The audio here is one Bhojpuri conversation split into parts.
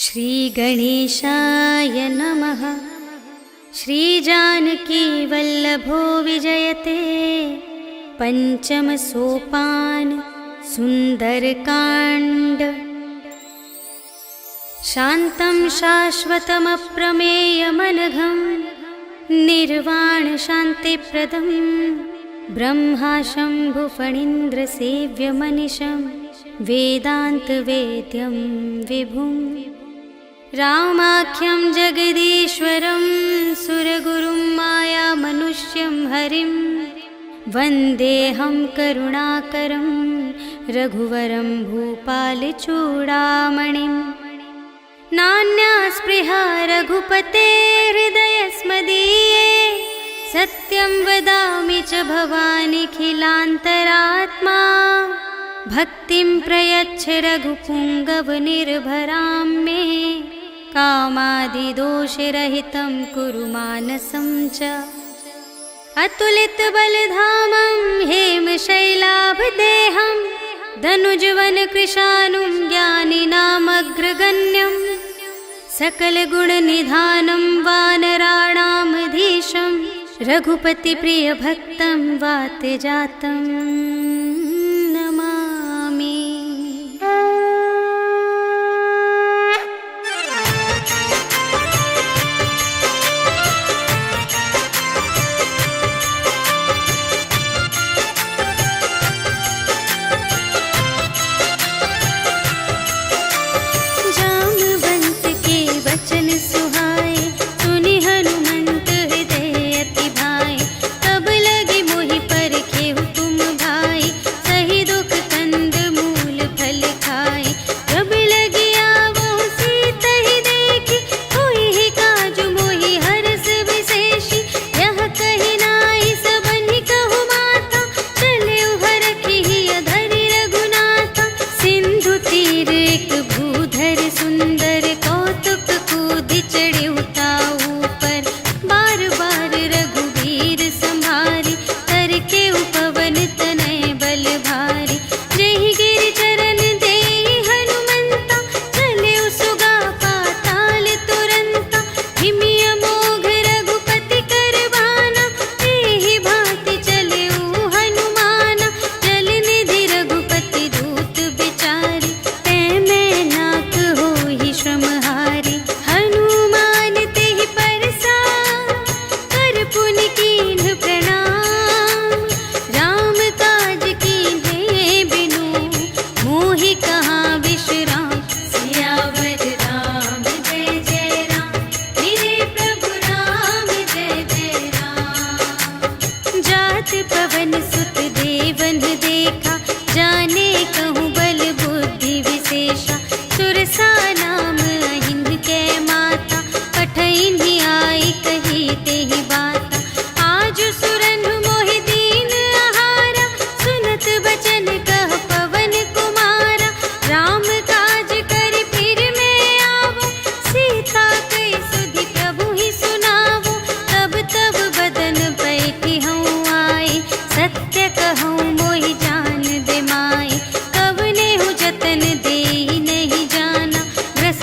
श्रीगणेशाय नमः। श्रीजानकीवल्लभो विजयते पंचम सोपान सुंदरकांड। शान्तं शाश्वतमप्रमेयमनघं निर्वाण शान्तिप्रदं ब्रह्मा शम्भुफणीन्द्रसेव्यमनिशं वेदान्तवेद्यं विभुं। रामाख्यं जगदीश्वरं सुरगुरुं मायामनुष्यं हरिं वन्देऽहं करुणाकरं रघुवरं भूपालचूडामणिं। नान्या स्पृहा रघुपतेर्हृदयस्मदीये सत्यं वदामि च भवानिखिलान्तरात्मा। भक्तिं प्रयच्छ रघुपुङ्गवनिर्भरां मे कामादिदोषरहितं कुरु मानसं च। अतुलितबलधामं हेमशैलाभदेहं धनुजवनकृशानुं ज्ञानिनामग्रगण्यं सकलगुणनिधानं वानराणामधीशं रघुपतिप्रियभक्तं वातजातं नमामि। जामवंत के वचन सुहाए सुनि हनुमंत हृदय अति भाए। तब लगे मोहि परखेहु तुम भाई सही दुख कंद मूल फल खाए। जब लगी आवो सीतहि देखी होई ही काजु मोहि हरष विशेषी। यह कहि नाई सबनि कहु माता चले हरखि धरि रघुनाथा। सिंधु तीर एक भूधर सुंदर कौतुक कूदि चढ़े ताऊ पर। बार बार रघुवीर संभारी करके उपवन तनय बल भारी। जहि गिरि चरण देहि हनुमंता चले सुगा पाताल तुरंता। हिमिय मोघ रघुपति करवाना एहि भांति चले हनुमाना। जल निधि रघुपति दूत बिचारी तै मैं नाक होहि श्रमहारी। हनुमान तेहि परसा कर पुनि कीन्ह प्रणाम। राम काज कीन्हे बिनु मोहि कहाँ विश्राम। सियावर राम जय जय राम मेरे प्रभु राम जय जय राम। जात पवन सुत देवन देखा जाने कहूँ बल बुद्धि विशेषा। सुरसा नाम अहिंद कै माता पठइन्हि आई कही तेहि बाता। आज सुरनु मोहि दीन आहारा सुनत बचन कह पवन कुमारा। राम काज करि फिर मैं आवो सीता कहि सुधि प्रभु ही सुनावो। तब तब बदन बैठी हूँ आई सत्य कहूँ मोहि जान दे माई। कवने हूँ जतन देहि नहीं जाना ग्रस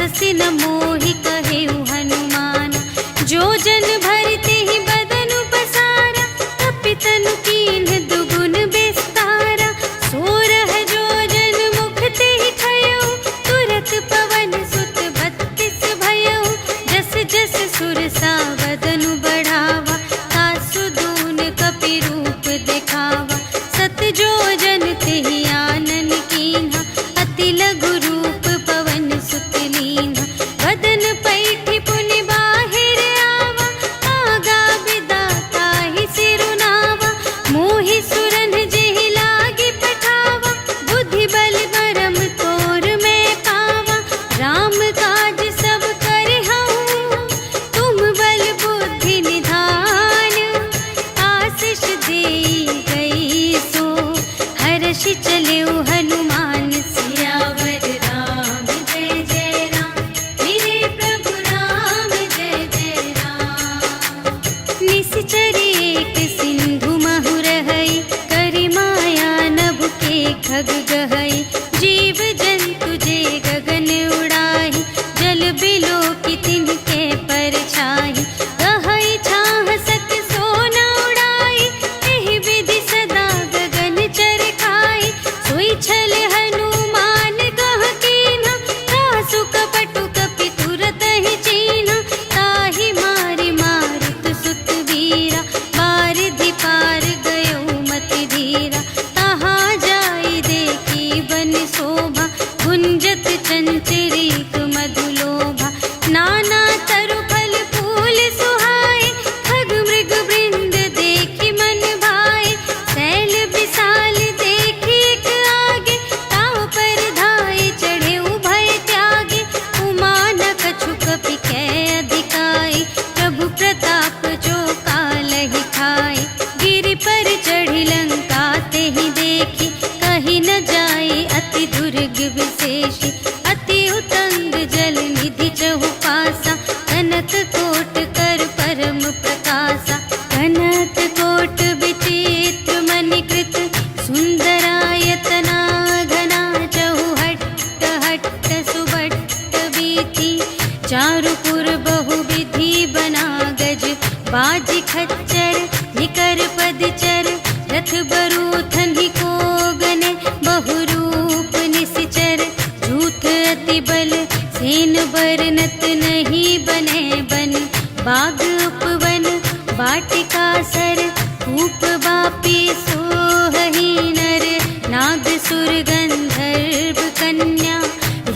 चिरिक मधुलोभा नाना तरु फल फूल सुहाए खग मृग वृंद देखी मन भाए शैल विशाल देखी एक आगे ताव पर धाये चढ़े उभय त्यागे उमा न कछु कपि कै अधिकाई प्रभु प्रताप जो कालहि खाए गिरि पर चढ़ी लंका ते ही देखी कहीं न जाए अति दुर्ग विशेषी अति उतंग जल निधि चहु पासा कनक कोट कर परम प्रकाशा कनक कोट विचित्र मणिकृत सुंदरायतना घना चहु हट्ट हट्ट सुबट्ट वीथि चारुपुर बहुविधि बना गज बाजी खच्चर निकर पदचर रथ बरूथन ही को गने बहुरूप निसिचर झूठ अति बल सेन बरनत नहीं बने बन बाग उपवन वाटिका सर कूप बापी सोहही नर नाग सुर गंधर्व कन्या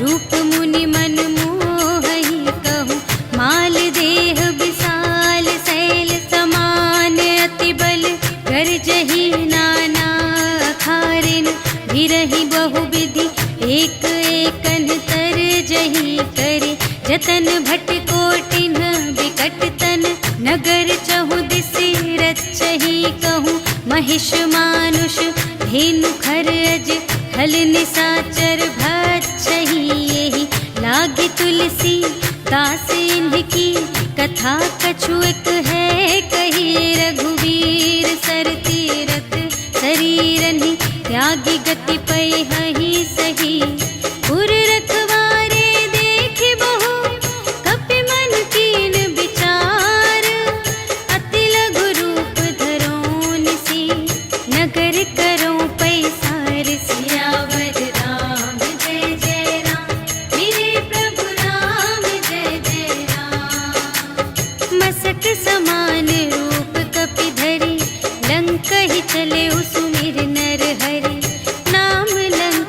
रूप मुनि मन मोहही कहूँ माल देह विशाल शैल समान अति बल गर्जही नाना अखारिन भिरहि बहुविधि एक एकन तर जही करे जतन भट कोटिन विकट तन नगर चहु दिसि रचही कहूँ महिष मानुष धेनु खर अज हल निसाचर भक्षही यही लागी तुलसी दास इनकी कथा कछु एक है कही रघुवीर सर तीरथ शरीरनि त्यागी गति पै हहि सही पुर रखवारे देखि बहु कपि मन कीन विचार अति लघु रूप धरो निसी नगर करो पैसार सियावर राम जय जय राम मेरे प्रभु राम जय जय राम मसक समान रूप कपि धरि लंक ही चले सुमिर नर हरि नाम लंक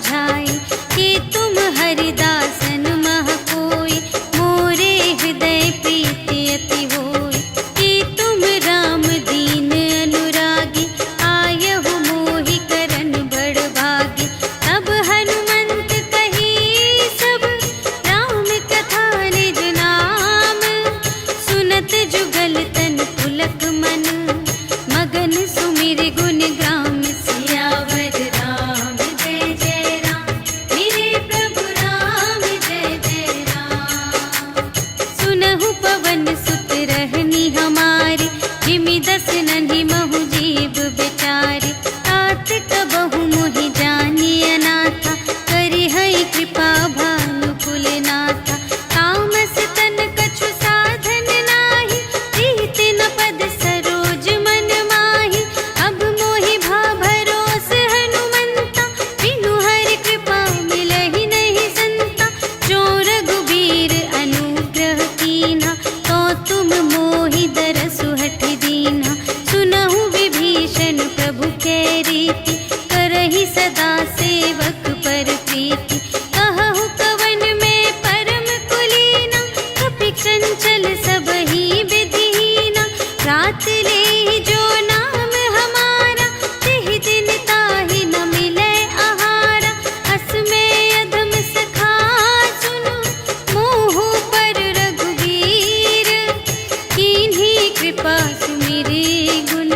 बुझाए, कि तुम हरिदासन मह कोई, मोरे हृदय प्रीति अति होय। कि तुम राम दीन अनुरागी, आयहु मोहि करन बड़ भागी। तब हनुमंत कही सब, राम कथा निज नाम। सुनत जुगल तन पुलक मन, मगन सुमिर गुण ग्राम। सियावर राम जय जय राम, मेरे प्रभु राम जय जय राम। सुनहु पवन सुत रहनी हमारी, जिमि दस नन्ही महु जीव बेचारी। तात कबहु मोहि जानिय नाथा, करिहै कृपा भानु कुलनाथा। तामस तन कछु साधन नाही, प्रीति न पद सरोज मन माही। अब मोहि भा भरोस हनुमंता, बिनु हरि कृपा मिलहि नहीं संता। जो रघुबीर अनुग्रह कीन्हा, तो तुम मोहि दरसु हठि दीन्हा। सुनहु विभीषण प्रभु कै रीति, करहि सदा सेवक पर प्रीति। कहहु कवन में परम कुलीना, कपि चंचल सबहि विधिहीना। रात लेहि जो नाम हमारा, तिहि दिन ताहि न मिलै आहारा। अस में अधम सखा सुनु, मोहु पर रघुबीर। कीन्ही कृपा सुमिरि गुण,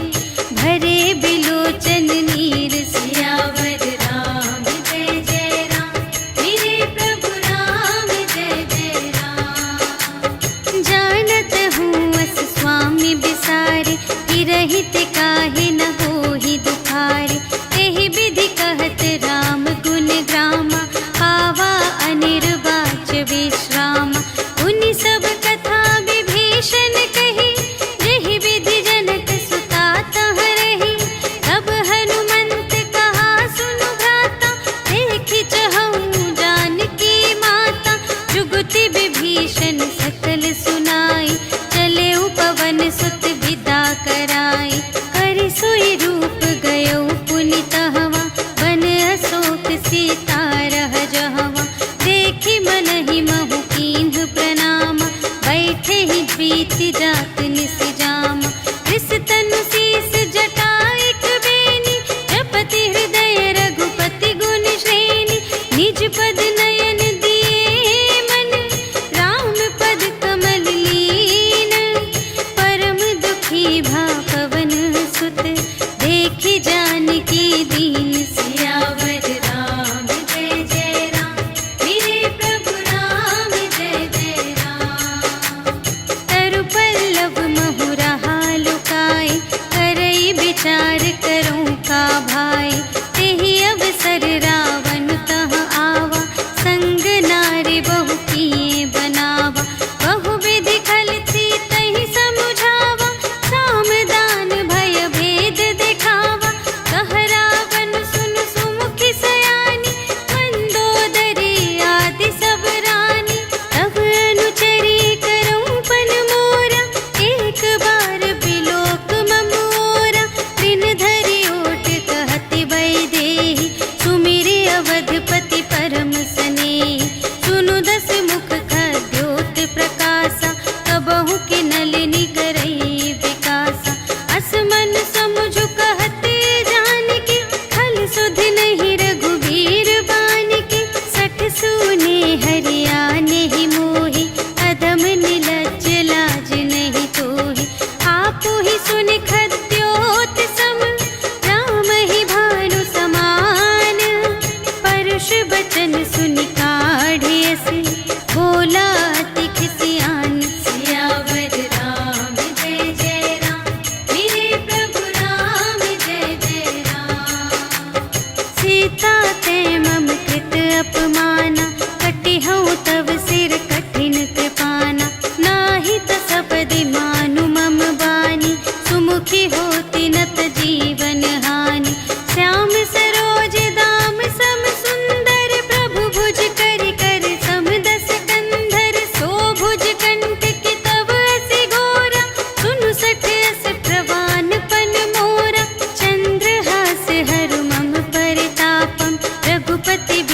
भरे बिलोचन नीर। सियावर राम जय जय राम, मेरे प्रभु राम जय जय राम। जानत हूँ अस स्वामी बिसारे, रहित काहे न होहि दुखारे। एहि विधि कहत राम गुण ग्रामा, पावा अनिर्वाच विश्रामा। उनि सब कथा विभीषण कही, जेहि विधि जनक सुता तह रही। तब हनुमंत कहा सुनु भ्राता, देखि चहऊँ जानकी माता। जुगति विभीषण सकल सुनाई, चले पवन सुत विदा कराई। करि सोई रूप गयो पुनि तहवा, बन अशोक सीता रह जहवा। देखि मनहि महु कीन्ह प्रणामा, बैठे ही प्रीति जात निस जामा। कृस तनु शीस जटा एक बेनी, जपति हृदय रघुपति गुण श्रेणी। निज पद नयन दिए मन, राम पद कमल लीन। परम दुखी भा पवन सुत, देखि जानकी दीन। सियावर राम जय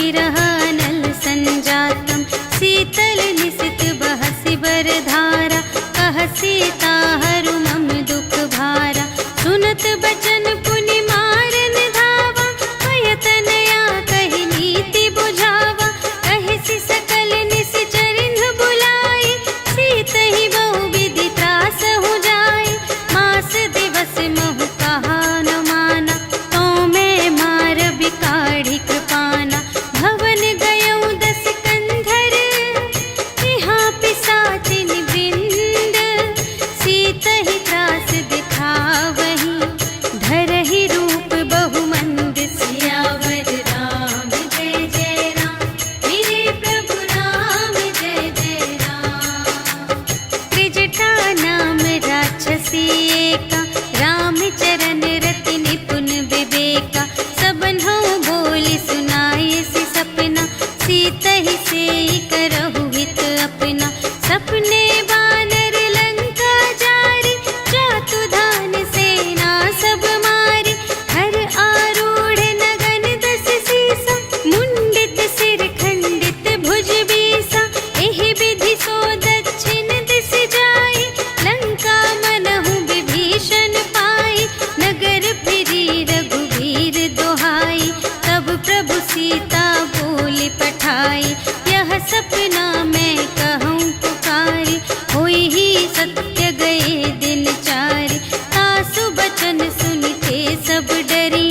विरह अनल संजातम शीतल निशित बहसि बरधारा कह सीता हरु मम दुख भारा सुनत बचन पुनि मारन धावा भयतनया कहि नीति बुझावा कहि सकल निश्चरिन्ह बुलाई सीतहि बहु विधि त्रास हो जाय मास दिवस महु कहा न माना तो मैं मार बिकाढ़ी कृपाना भवन गयौ दस कंधर यहाँ पिसाचिन वृंद सीतहि त्रास दिखावहि धरहि रूप बहुमंद सियावर राम जय जय राम मेरे प्रभु राम जय जय राम त्रिजटा नाम राक्षसी एका रामचरण रति निपुण विवेका सबन्हु बोली सुनायसि सपना सीतहि सेई करहु हित अपना सपने बानर लंका जारी जातु धान सेना सब मारी हर आरूढ़ नगन दस सीसा मुंडित सिर खंडित भुज बीसा एहि विधि सो दक्षिण दिस जाई लंका मनहु विभीषण पाई नगर फिरी रघुवीर दोहाई तब प्रभु सीता बोली पठाई यह सपना मैं कहूँ पुकारी होई ही सत्य गए दिन चारि तासु बचन सुनते सब डरी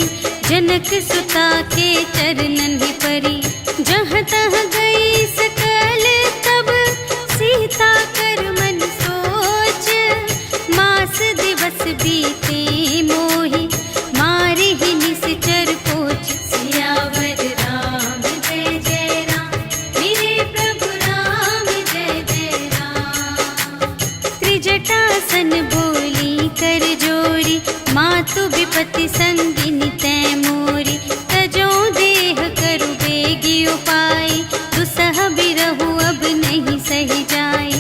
जनक सुता के चरणन ही परी जहाँ तहाँ गई सकल तब सीता कर मन सोच मास दिवस बीते मोहि मारे ही निश्चर पोच सियावर राम जय जय राम मेरे प्रभु राम जय जय राम त्रिजटासन बोली कर जोरी मातु विपति संगिनी तै मोरी तजो देह करु बेगी उपाय दुसह बिरहु अब नहीं सही जाय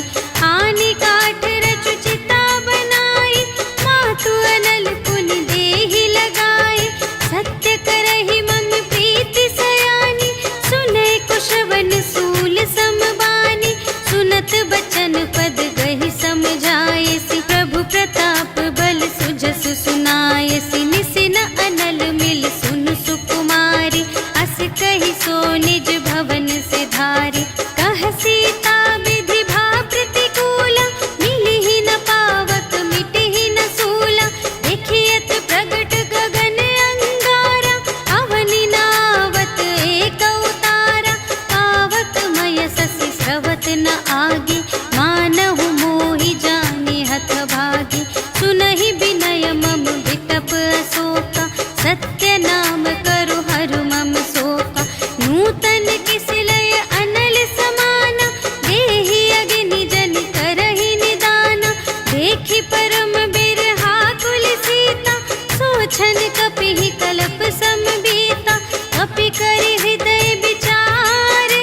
आनी काठ रचु चिता बनाई मातु अनल पुनि देहि लगाई सत्य करहि मम प्रीति सयानी सुनै कुशवन सूल समबानी सुनत बचन पद गहि समझायसि प्रभु प्रताप बल सुजस सुनायसि निसिन अनल मिल सुन सुकुमारी अस कहि सो निज भवन से धारी कह सीता विधि भा प्रतिकूला मिलिहि न पावक मिटिहि न सूला देखियत प्रगट गगन अंगारा अवनि नावत एक अवतारा पावक मय ससि स्रवत न आगे मानहु मोहि जाने हथ भागी सुनहि विनय मम विटप अशोका सत्य नाम करु हरु मम शोका नूतन किस लय अनल समाना देहि अग्नि जन करहि निदाना देखि परम बिरहा कुल सीता सोछन कपिहि कलप समबीता कपि करि हृदय विचार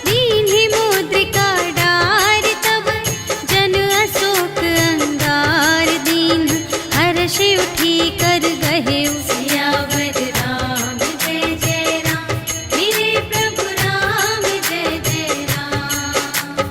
दीन्हि मुद्रिका डारि तब जन अशोक अंगार दीन हर्षि उठी कर गहे सियावर राम जय जय राम मेरे प्रभु राम जय जय राम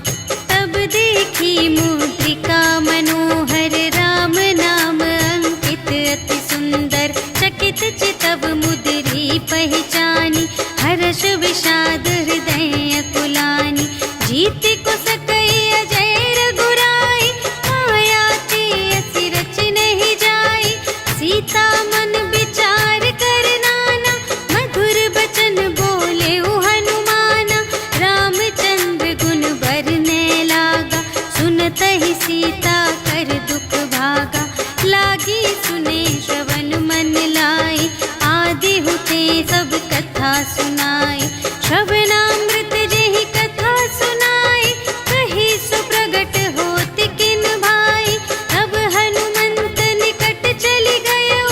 तब देखी मुद्रिका मनोहर राम नाम अंकित अति सुंदर चकित चितव मुद्री पहचानी हर्ष विषाद हृदय कुलानी जीत को सकई अजय रघुराई माया ते असि रच नहीं जाई सीता मन विचार कर नाना मधुर बचन बोले हनुमाना रामचंद्र गुण बरने लागा सुनत ही सीता कर दुख भागा लागी सुने श्रवण मन लाई आदि हुते सब कथा सुनाई श्रवणामृत जेहि कथा सुनाई कही सुप्रगट होत किन भाई तब हनुमंत निकट चली गयो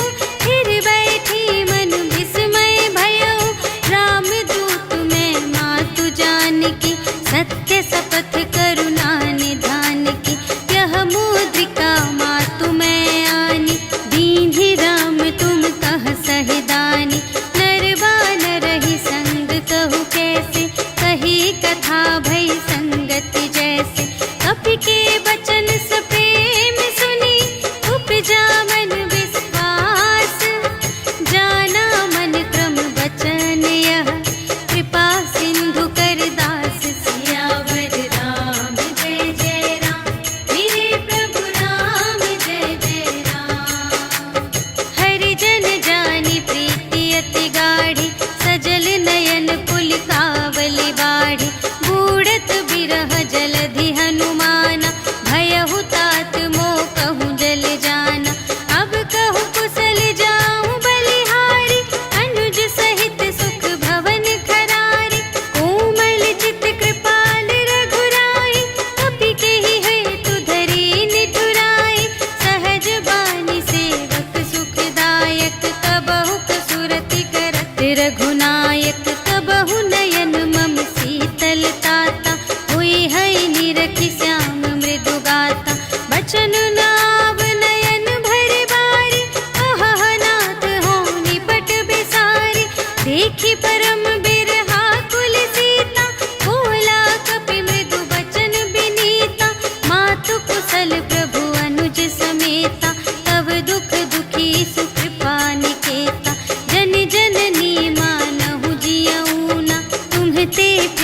फिर बैठी मन विस्मय भयो राम दूत में मातु जानकी सत्य शपथ करुणा निधान की यह मुद्रिका मातु में आनी दीन्हि राम तुम कह सहिदानी नरवा नरहि संग कहु के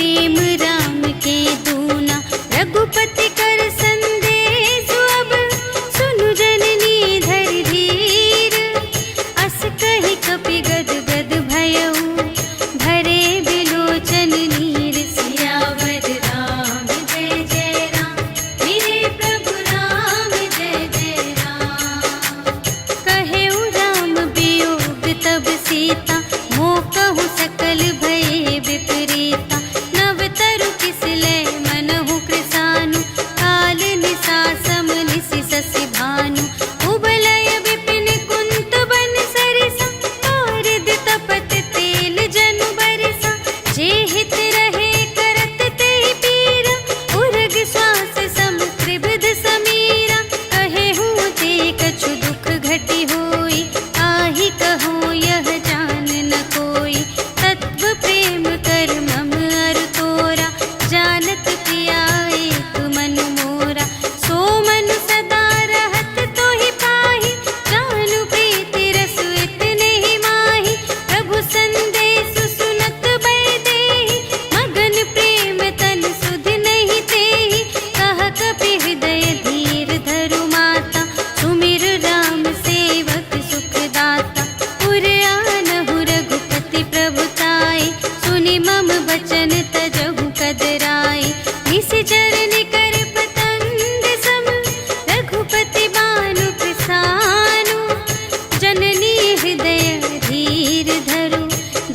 प्रेम राम के दूना। रघुपति कर संदेश अब सुनु जननी धर धीर। अस कहि कपि गद गद भयउ भरे बिलोचन नीर। सियावर राम जय जय राम, मेरे प्रभु राम जय जय राम। कहेउ राम वियोग तब सीता, मोह कहु सकल भये विपरीता। नव तरु किस लय मनहु कृसानु, काल निसा सम निसि ससि भानु। उबलय विपिन कुंत बन सरिसा, पारद तपत तेल जनु बरसा। जे हित रहे करत तेहि पीरा, उरग श्वास सम त्रिविध समीरा। कहेहु ते कछु दुख घटी होई, आहि कहो यह जान न कोई। तत्व प्रेम कर मम अरु तोरा, जानत पिया एक मन मोरा। सो मन सदा रहत तोहि पाहि, जानु प्रीति रसु इतने ही माहि। प्रभु संदेश सुनत बै देहि, मगन प्रेम तन सुध नहीं तेहि। कह कपि हृदय धीर धरु माता, सुमिर राम सेवक सुख दाता। उर आनहु रघुपति प्रभुताई, सुनि मम बचन तजहु कदराई। निशिचर निकर पतंग सम, रघुपति बानु कृसानु। जननी हृदय धीर धरु,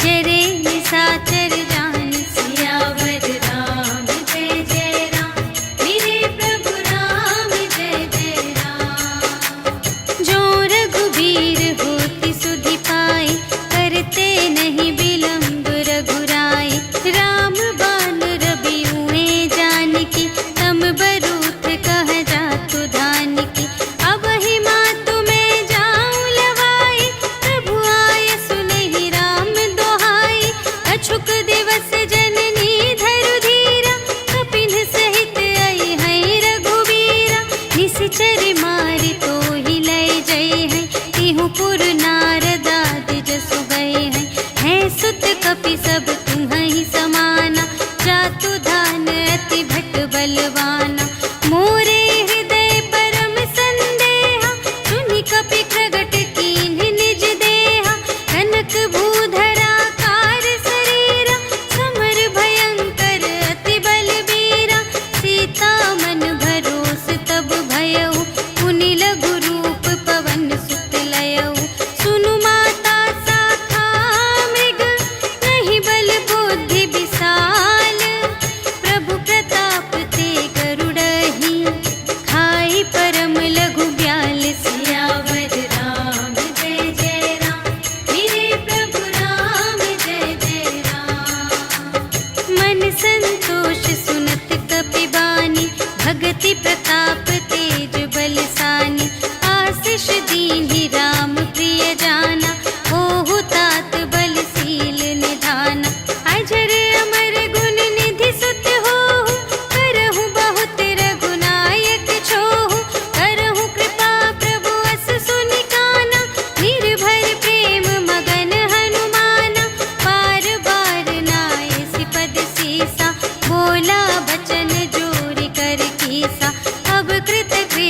जरे निसाचर जान। सियावर राम जय जय राम, मेरे प्रभु राम जय जय राम। जो रघुबीर होति सुधि पाई, करते नहीं विलंब रघुराई। राम बान रवि हुए जानकी, तम बरूथ कह जातु धानिकी। अब ही मातु मैं जाऊं लवाई, प्रभु आय सुनहि राम दोहाई। अछुक दिवस जननी धरु धीरा, कपिन सहित आई हैं रघुवीरा। निशिचर मारि तोहि लय जय हैं, तिहु पुर नारद आदि जसु गए हैं। हैं सुत कपि सब तुम्हि समाना, जातु धान अति भट बलवाना। मोरे हृदय परम संदेहा, सुनि कपि प्रगट कीन्ह निज देहा। कनक भूधरा कार शरीरा, समर भयंकर अति बलबीरा। सीता मन भरोस तब भयउ, पुनि लघु रूप पवन सुत लयउ। सुनु माता शाखा मृग, नहीं बल बुद्धि विशाल। प्रभु प्रताप ते गरुड़हि, खाई परम लघु ब्याल। सियावर राम जय जय राम, मेरे प्रभु राम जय जय राम। मन संतोष सुनत कपि बानी, भगति प्रताप तेज बलसानी। आशीष दीन्हि राम प्रिय जाना, होहु तात बलशील निधाना। अजर अमर गुण निधि सुत होहु, करहु बहुत रघुनायक छोहु। करहु कृपा प्रभु अस सुनि काना, निर्भर प्रेम मगन हनुमाना। बार बार नाय सिपद सीसा, बोला बचन जोरि कर कीसा। अब कृत कृ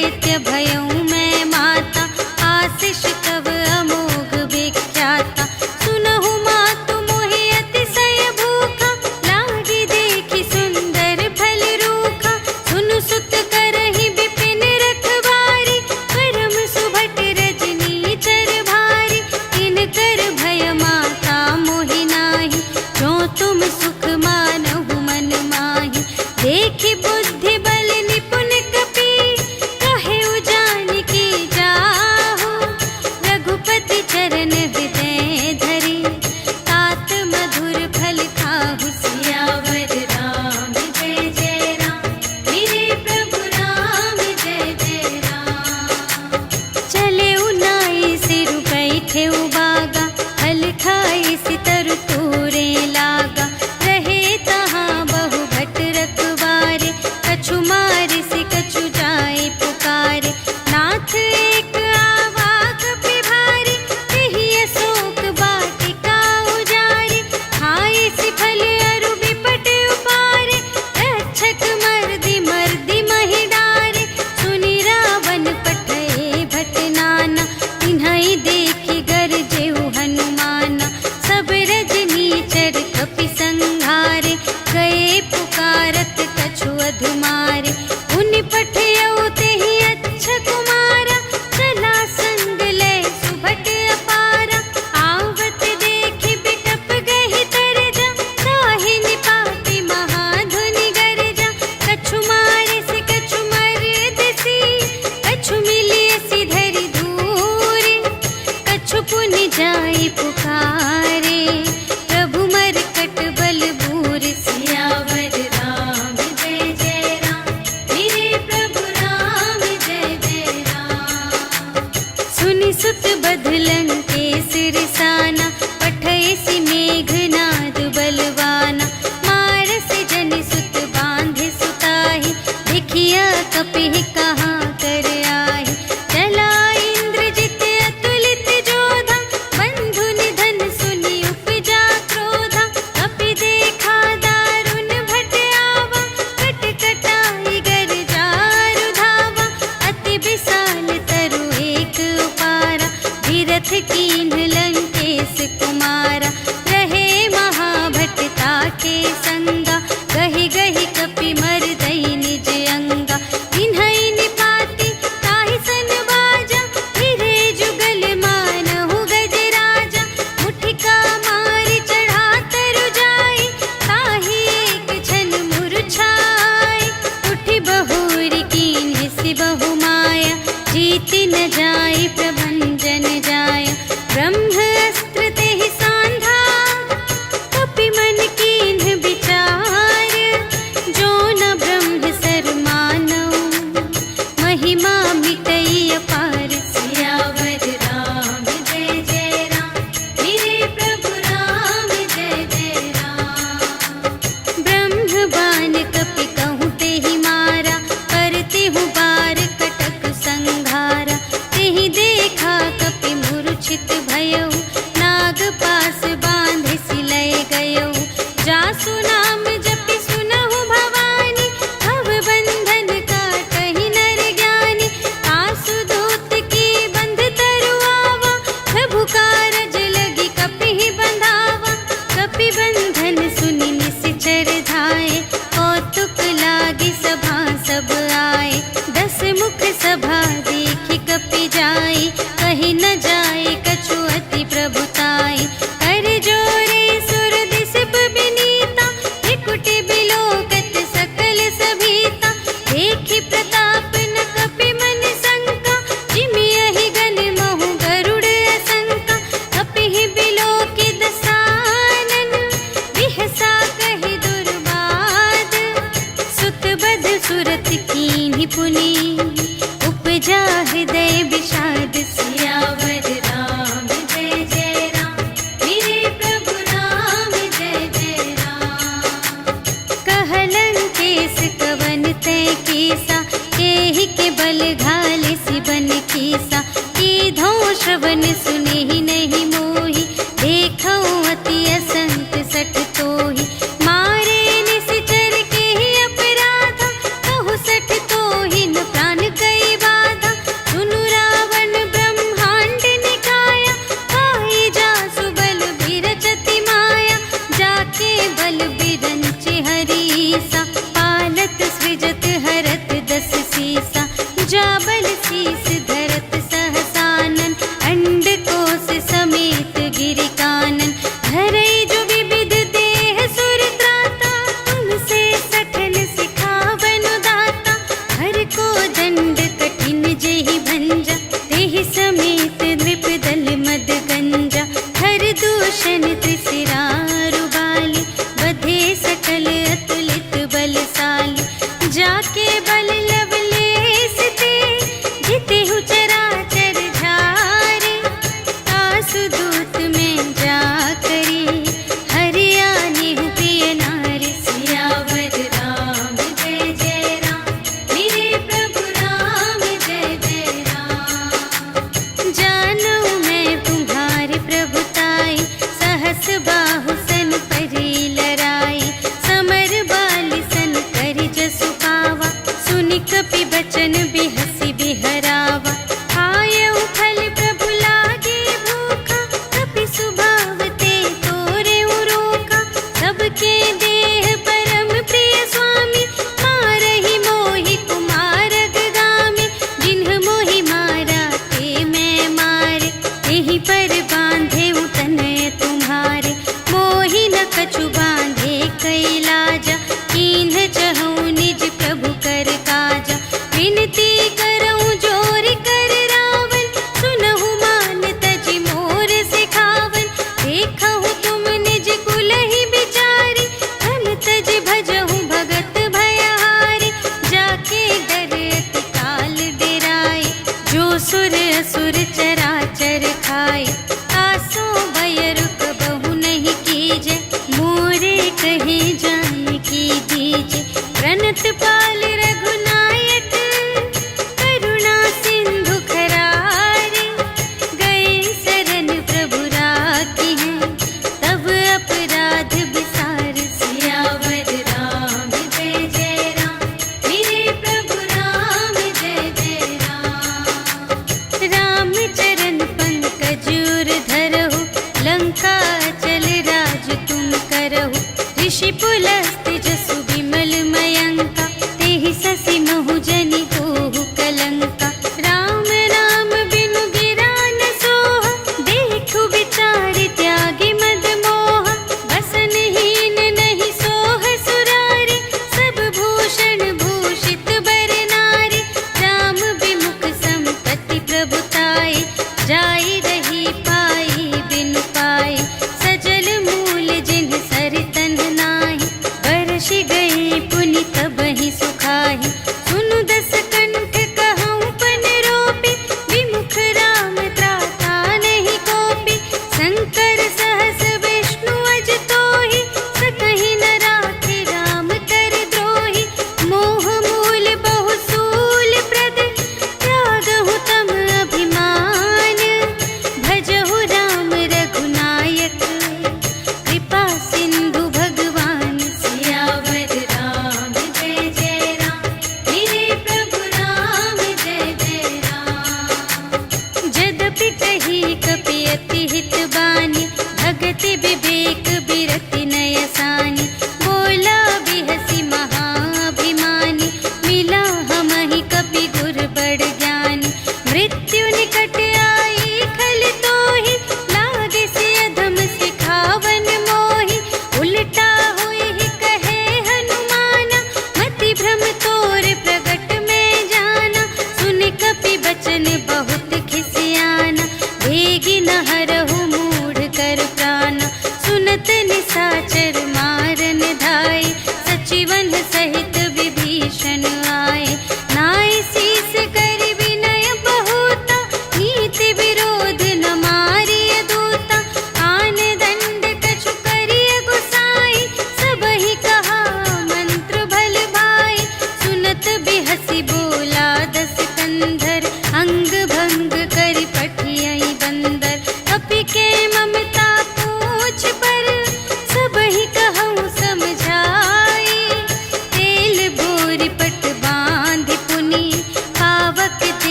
न जाय प्रभंजन जाय। ब्रह्म अस्त्र तेहि सांधा कपि मन कीन्ह विचार। जो न ब्रह्म सर मानव महिमा मिटई अपार। सियावर राम जय जय राम, मेरे प्रभु राम जय जय राम। ब्रह्म बाण कपि कहूँ तेहि मारा, करते हूँ बार कटक संघारा। तेहि देखा कपि मूर्छित भयउ, नाग पास बांधे सिलय गयउ। जासु नाम जपि सुनहु भवानी, भव बंधन काटहि नर ज्ञानी। आसु दूत की बंध तरुआवा, प्रभु कारज लगी कपि बंधावा। कपि बंधन सुनि निश्चर धाय, कौतुक लागी सभा सब आए। 10 मुख सभा देखि कपि जाय, कहि न जाय कछु अति प्रभुताई। कर जोरे सुर दिसप बिनीता, त्रिकुटि बिलोकत सकल सभीता। देखि प्रताप न कपि मन शंका, जिमियहि गन महु गरुड़ असंका। कपिहि बिलोकि दसानन, बिहसा कहि दुर्बाद। सुत बध सुरत कीन्हि पुनि, उपजा हृदय विषाद। सियावर राम जय जय राम, मेरे प्रभु राम जय जय राम। कहलंकेश कवन तै कीसा, एहि के बल घाले सिबन कीसा। कीधौ श्रवण सुनेहि नहीं मोहि, देखौ अति असंत सठ तोहि। मारे निश्चर केहि अपराधा, कहु सठ तोहि न प्राण कई बाधा। सुनु रावण ब्रह्मांड निकाया, पाई जासु बल बिरचति माया। जाके बल बिरंच हरीसा, पालत सृजत हरत 10 सीसा। जा बल शीस धरत सहसानन, अंड कोश समेत गिरि कानन। धरई जो विविध देह सुर त्राता, तुमसे सठन सिखावन दाता। हर को दंड कठिन जेहि भंजा, तेहि समेत नृप दल मद गंजा। हर दूषण त्रिशिरारु बाली, बधे सकल अतुलित बलशाली। जाके बल लवलेश ते, जितेहु चराचर झारे। आसु दूत में जा करी, हरियानेहु प्रिय नारी। सियावर राम जय जय राम, मेरे प्रभु राम जय जय राम। जानू मैं तुम्हारे प्रभुताई, सहस बाहु सन परी लराई। समर बाली सन करि जसु पावा, सुनि कपि बचन बिहसि बिहरावा। आयउ फल प्रभु लागे भूखा, कपि सुभाव ते तोरेउ रोका। सबके देह परम प्रिय स्वामी, मारहि मोहि कुमारग गामी। जिन्ह मोहि मारा ते मैं मारे, तेहि पर बांधे तनय तुम्हारे। मोहि न कछु बांधे कैलाजा, कीन्ह चहु निज प्रभु कर काजा। विनती करऊँ जोर कर रावण, सुनहु मान तजि मोर सिखावन। देखहु तुम निज कुलहि बिचारी, धन तजि भजहु भगत भयहारी। जाके डर अति काल डेराए, जो सुर असुर चराचर खाए। आसो भय रुक बहु नहीं कीजे, मोरे कहे जाय की दीजे। प्रणत पाल रघुनायक, करुणा सिंधु खरारे। गए शरण प्रभु राखी हैं, तब अपराध बिसार। सियावर राम जय जय राम, मेरे प्रभु राम जय जय राम। राम चरण पंकज उर धरहु, लंका चल राज तुम करहु। ऋषि पुलस्त्य जसु विमल मयंका, तेहि ससि महु जनि होहु कलंका। राम नाम बिनु गिरा न सोहा, देखु विचार त्यागी मद मोहा। बसनहीन नहीं सोह सुरारी, सब भूषण भूषित बर नारी। राम विमुख संपत्ति प्रभु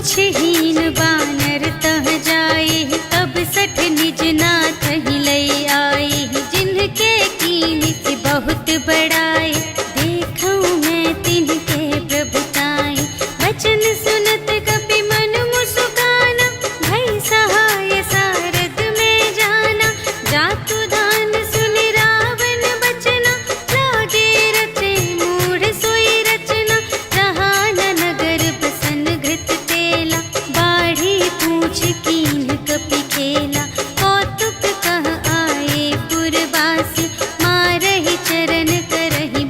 पूछहीन बानर तह जाए, तब सठ निज नाथ ही लई आए। जिनके कीनी से बहुत बड़ाए, देखऊं मैं तिनके प्रभुताई। वचन सुनत कपि मन मुस्काना, भई सहाय सारद में जाना। जातु दान सुनि रावण बचना, लागे रचे मूढ़ सोई रचना। जहाँ न नगर बसन घृत तेला, बाढ़ी पूछ कीन कपि खेला। कौतुक कह आए पुरवासी, मारहि चरण करहि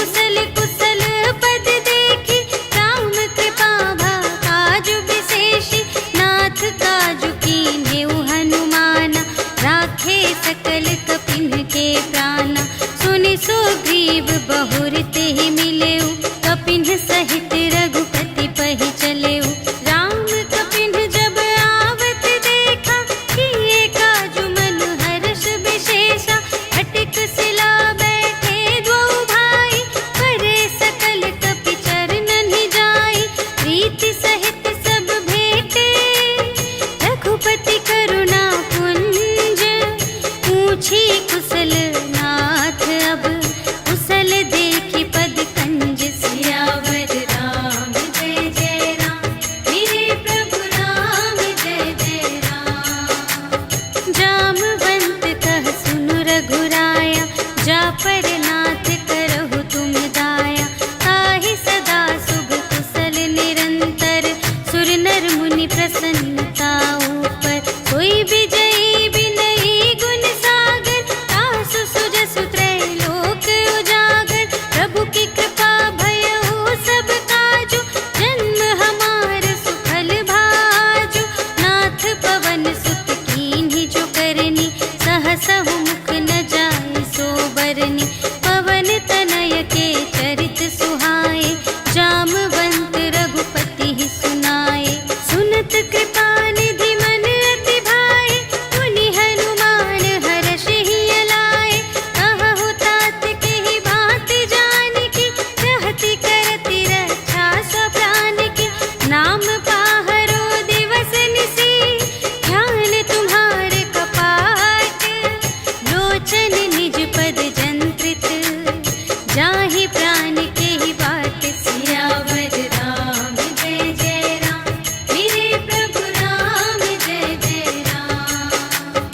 कुशल कुशल पद देखी, राम कृपा भा काजु विशेषी, नाथ काजु कीन्हेउ हनुमाना, राखे सकल कपिन के प्राणा। सुनि सुग्रीव बहुर तेहि मिलेउ, कपिन सहित रघुपति पहि चलेउ। राम कपिन जब आवत देखा, किए काजु मन हर्ष विशेषा, अटिक शिला बैठे द्वौ भाई, करे सकल कपि चरणन जाई। प्रीति सहित सब भेटे, रघुपति करुणा पुंज, पूछी कुशल नाथ अब, कुशल देखी पद कंज। सियावर राम जय जय राम, मेरे प्रभु राम जय जय राम। जामवंत कह सुनु रघुराया, जा पर नाथ करहु तुम दाया। ताहि सदा शुभ कुशल निरंतर, सुर नर मुनि प्रसन्नता ऊपर। सोई विजयी विनयी गुण सागर, तासु सुजसु त्रैलोक उजागर। प्रभु की कृपा भयउ सब काजु, जन्म हमार सुफल भाजु। नाथ पवन सुत कीन्ही जो करनी, सहसहु मुख न जाय सो बरनी। पवन तनय के चरित सुहाए, जामवंत रघुपति ही सुनाए। सुनत कृपा निधि मन अति भाए, मुनि हनुमान हर्षहि अलाए। कहहु तात केहि बात जानकी, रहति करति रक्षा सब प्राण की। नाम पाहरो दिवस निसी, ध्यान तुम्हारे कपाट। लोचन निज पद जंत्रित, जाहि प्राण केहि बाट। सियावर राम जय जय राम, मेरे प्रभु राम जय जय राम।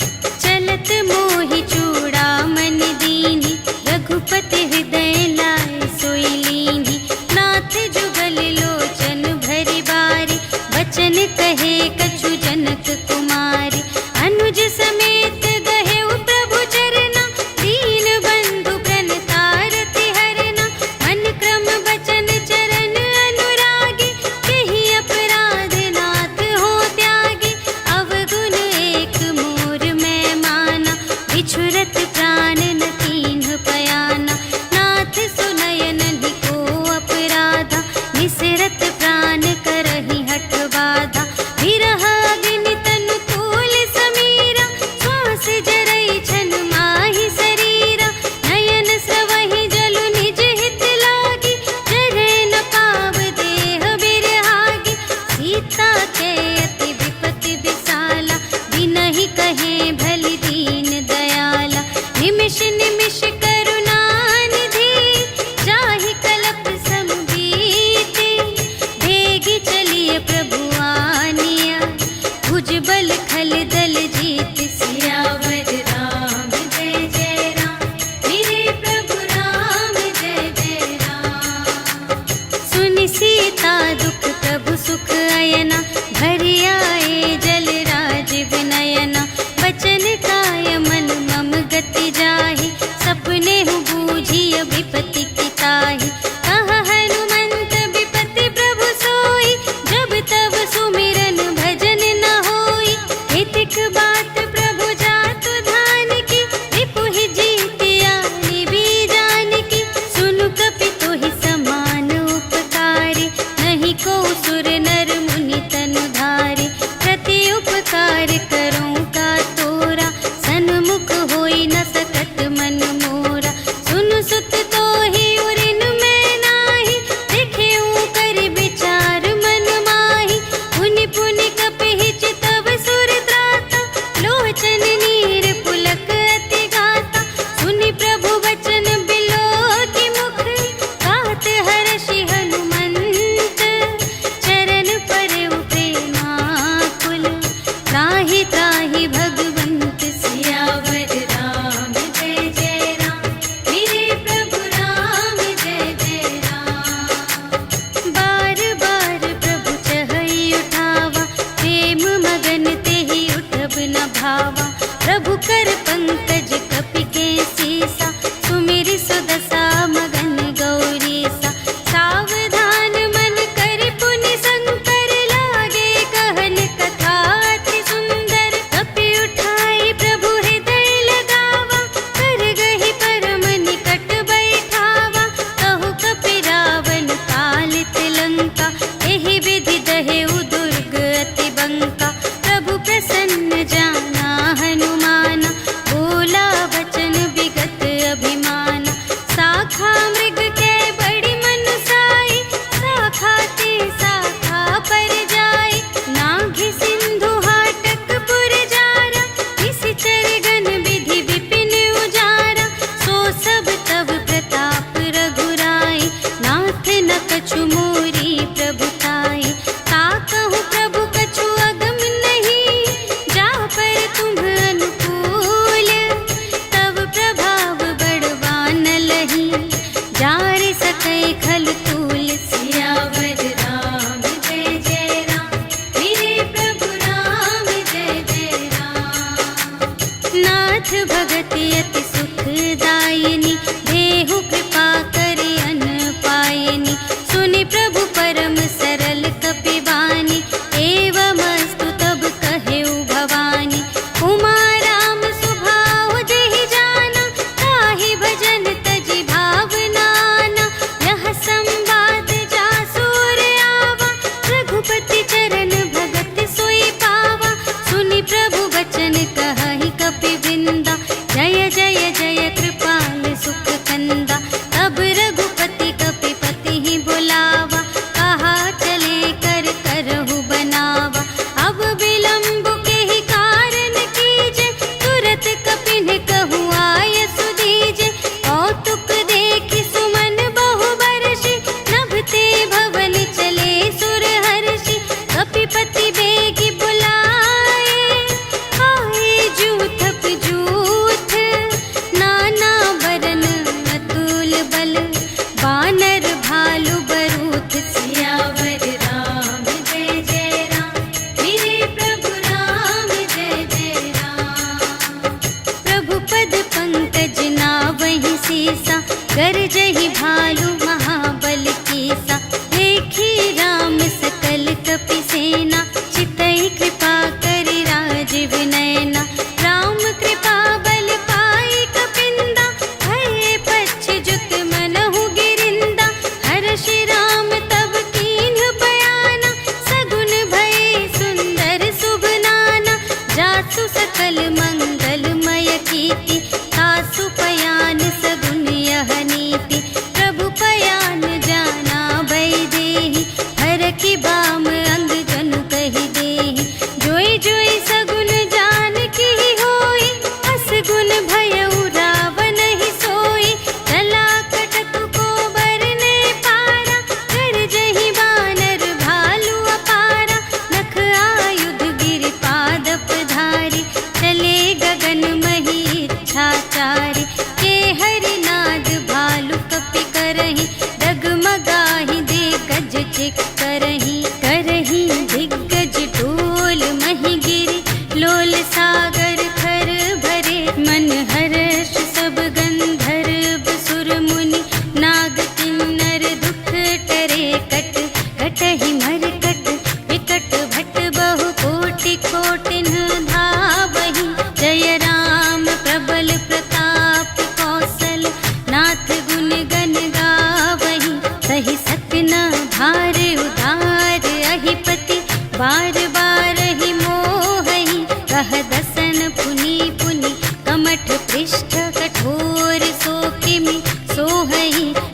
चलत मोहि चूड़ामणि दीन्हि, रघुपति हृदय लाए सोई लीन्हि। नाथ जुगल लोचन भरि बारी, बचन कहे कछु जनक कुमारी। अनुज समेत गहेउ प्रभु चरना, दीन बंधु प्रणतारति हरना। मन क्रम बचन चरण अनुरागी, केहि अपराध नाथ हो त्यागी। अवगुण एक मोर मैं माना, बिछुरत प्राण न कीन्ह पयाना। नाथ सुनयन को अपराधा, निसरत प्राण करहि हठ बाधा। विरह अग्नि तनु तूल समीरा, श्वास जरई छन माहि शरीरा। नयन स्रवहि जलु निज हित लागी, जरै न पाव देह बिरहागी। सीता के अति विपति विसाला, बिनहि कहे भलि दीन दयाला। निमिष निमिष करुणा निधि, जाहि कलप सम बीति। भेगी चलिए प्रभु आनिया, भुजबल खल दल जीत। सियावर राम जय जय राम, मेरे प्रभु राम जय जय राम। सुनि सीता दुख प्रभु सुख अयना, भरि आए जल राज विनयना। बचन काय मन मम गति जाहि, सपने हु बूझिय विपति की ताहि। कहा हनुमंत विपति प्रभु सोई, जब तब सुमिरन भजन न होई। हितिक बात प्रभु जातु धान की, रिपुहि जीतिया निबी जानकी। सुनु कपि तोहि समान उपकारी, नहीं को सुर नर मुनि तन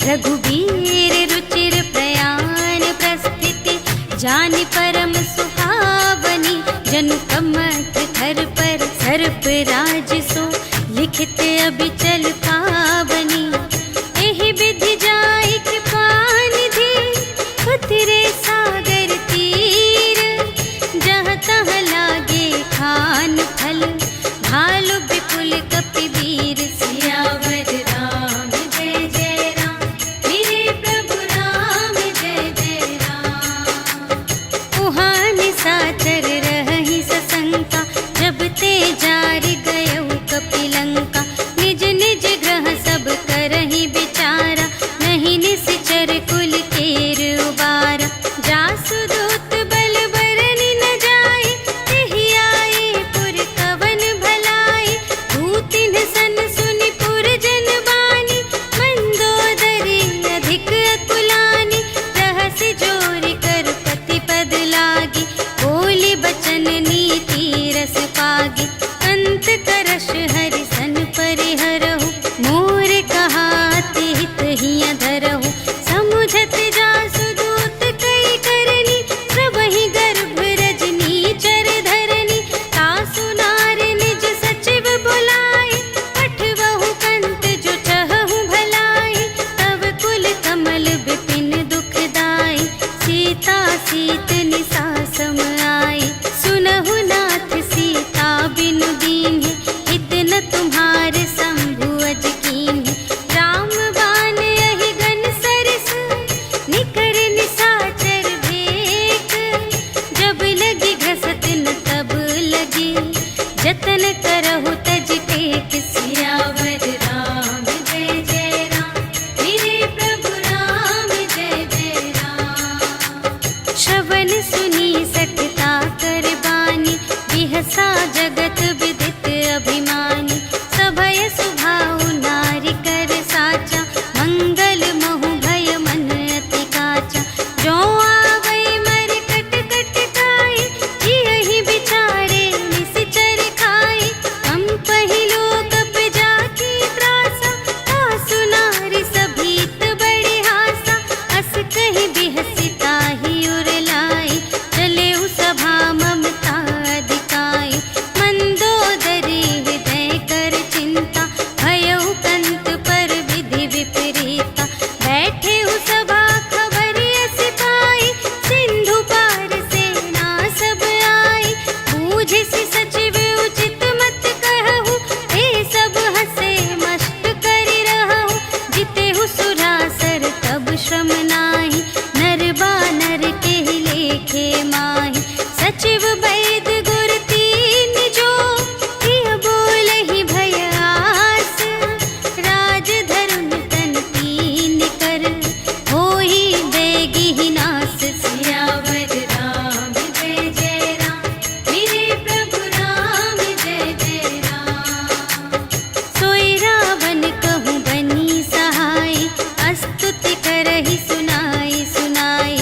रघुबीर रुचिर प्रयाण प्रस्थिति, जानि परम सुहावनी। जनु कमठ धर पर सर्प राज सो, लिखित अबिचल पावनी। एहि विधि जाई कृपा निधि, उतरे सागर तीर। जहाँ तहाँ लागे खान फल, भालु विपुल कपिवीर। सियावर राम जय जय राम, मेरे प्रभु राम जय जय राम। उहाँ निशाचर रहहि सशंका, जब ते जारि गयउ कपिलंका। निज निज ग्रह सब करहि विचारा, नहीं निश्चर कुल केर उबारा। जासु दूत बल बरनि न जाए, तेहि आए पुर कवन भलाई। दूतिन सन सुनि पुर जन बानी, मंदोदरी अधिक अकुलानी। रहसि जोरि कर पति पद लागी, बोली बचन नीति रस पागी। अंत करश हरि सन परिहरहु, मोर कहाति हित हिया धरहु। समुझत जासु दूत कई करनी, प्रभहि गर्भ रजनी चर धरनी। तासु नार निज सचिव बुलाए, पठवहु कंत जो चहहु भलाई। तब कुल कमल विपिन दुखदाई, सीता सीत निसा सम आई। सुनहु नाथ सीता बिनु दीन्हि, हित न तुम्हारे शंभु अज कीन्हि। राम बाण यहि गन सरस, निकर निशाचर भेक। जब लगी घसत न तब लगी, जतन करहु तज टेक। सियावर राम जय जय राम, मेरे प्रभु राम जय जय राम। श्रवण सुनी सठता कर बानी, बिहसा जगत विदित अभिमानी। सभय सुभाउ नारी कर साचा, मंगल महु भय मन अति काचा। जो आवै मर कट कट काई, जियहि बिचारे निश्चर खाई। हम पहिलो कप जाकी त्रासा, तासु नारी सभीत बड़े हासा। अस कहि बिहसि ताहि उर लाई, चले उ सभा ममता अधिकाई। मंदोदरी हृदय कर चिंता, भयउ कंत पर विधि विपरीता। बैठे उ सभा खबर अस पाई, सिंधु पार सेना सब आई। बूझिसि सचिव उचित मत कहु, हे सब हसे मस्त करि रहु। जितेहु सुरासर तब श्रम नाहि, नर बानर केहि लेखे माहि। सचिव वैद गुर तीन जो, प्रिय बोलहि भय आस। राज धरुन तन तीन कर, होहि बेगिहि नास। सियावर राम जय जय राम, मेरे प्रभु राम जय जय राम। सोई रावण कहूँ बनी सहाय, स्तुति करहि सुनाई सुनाई।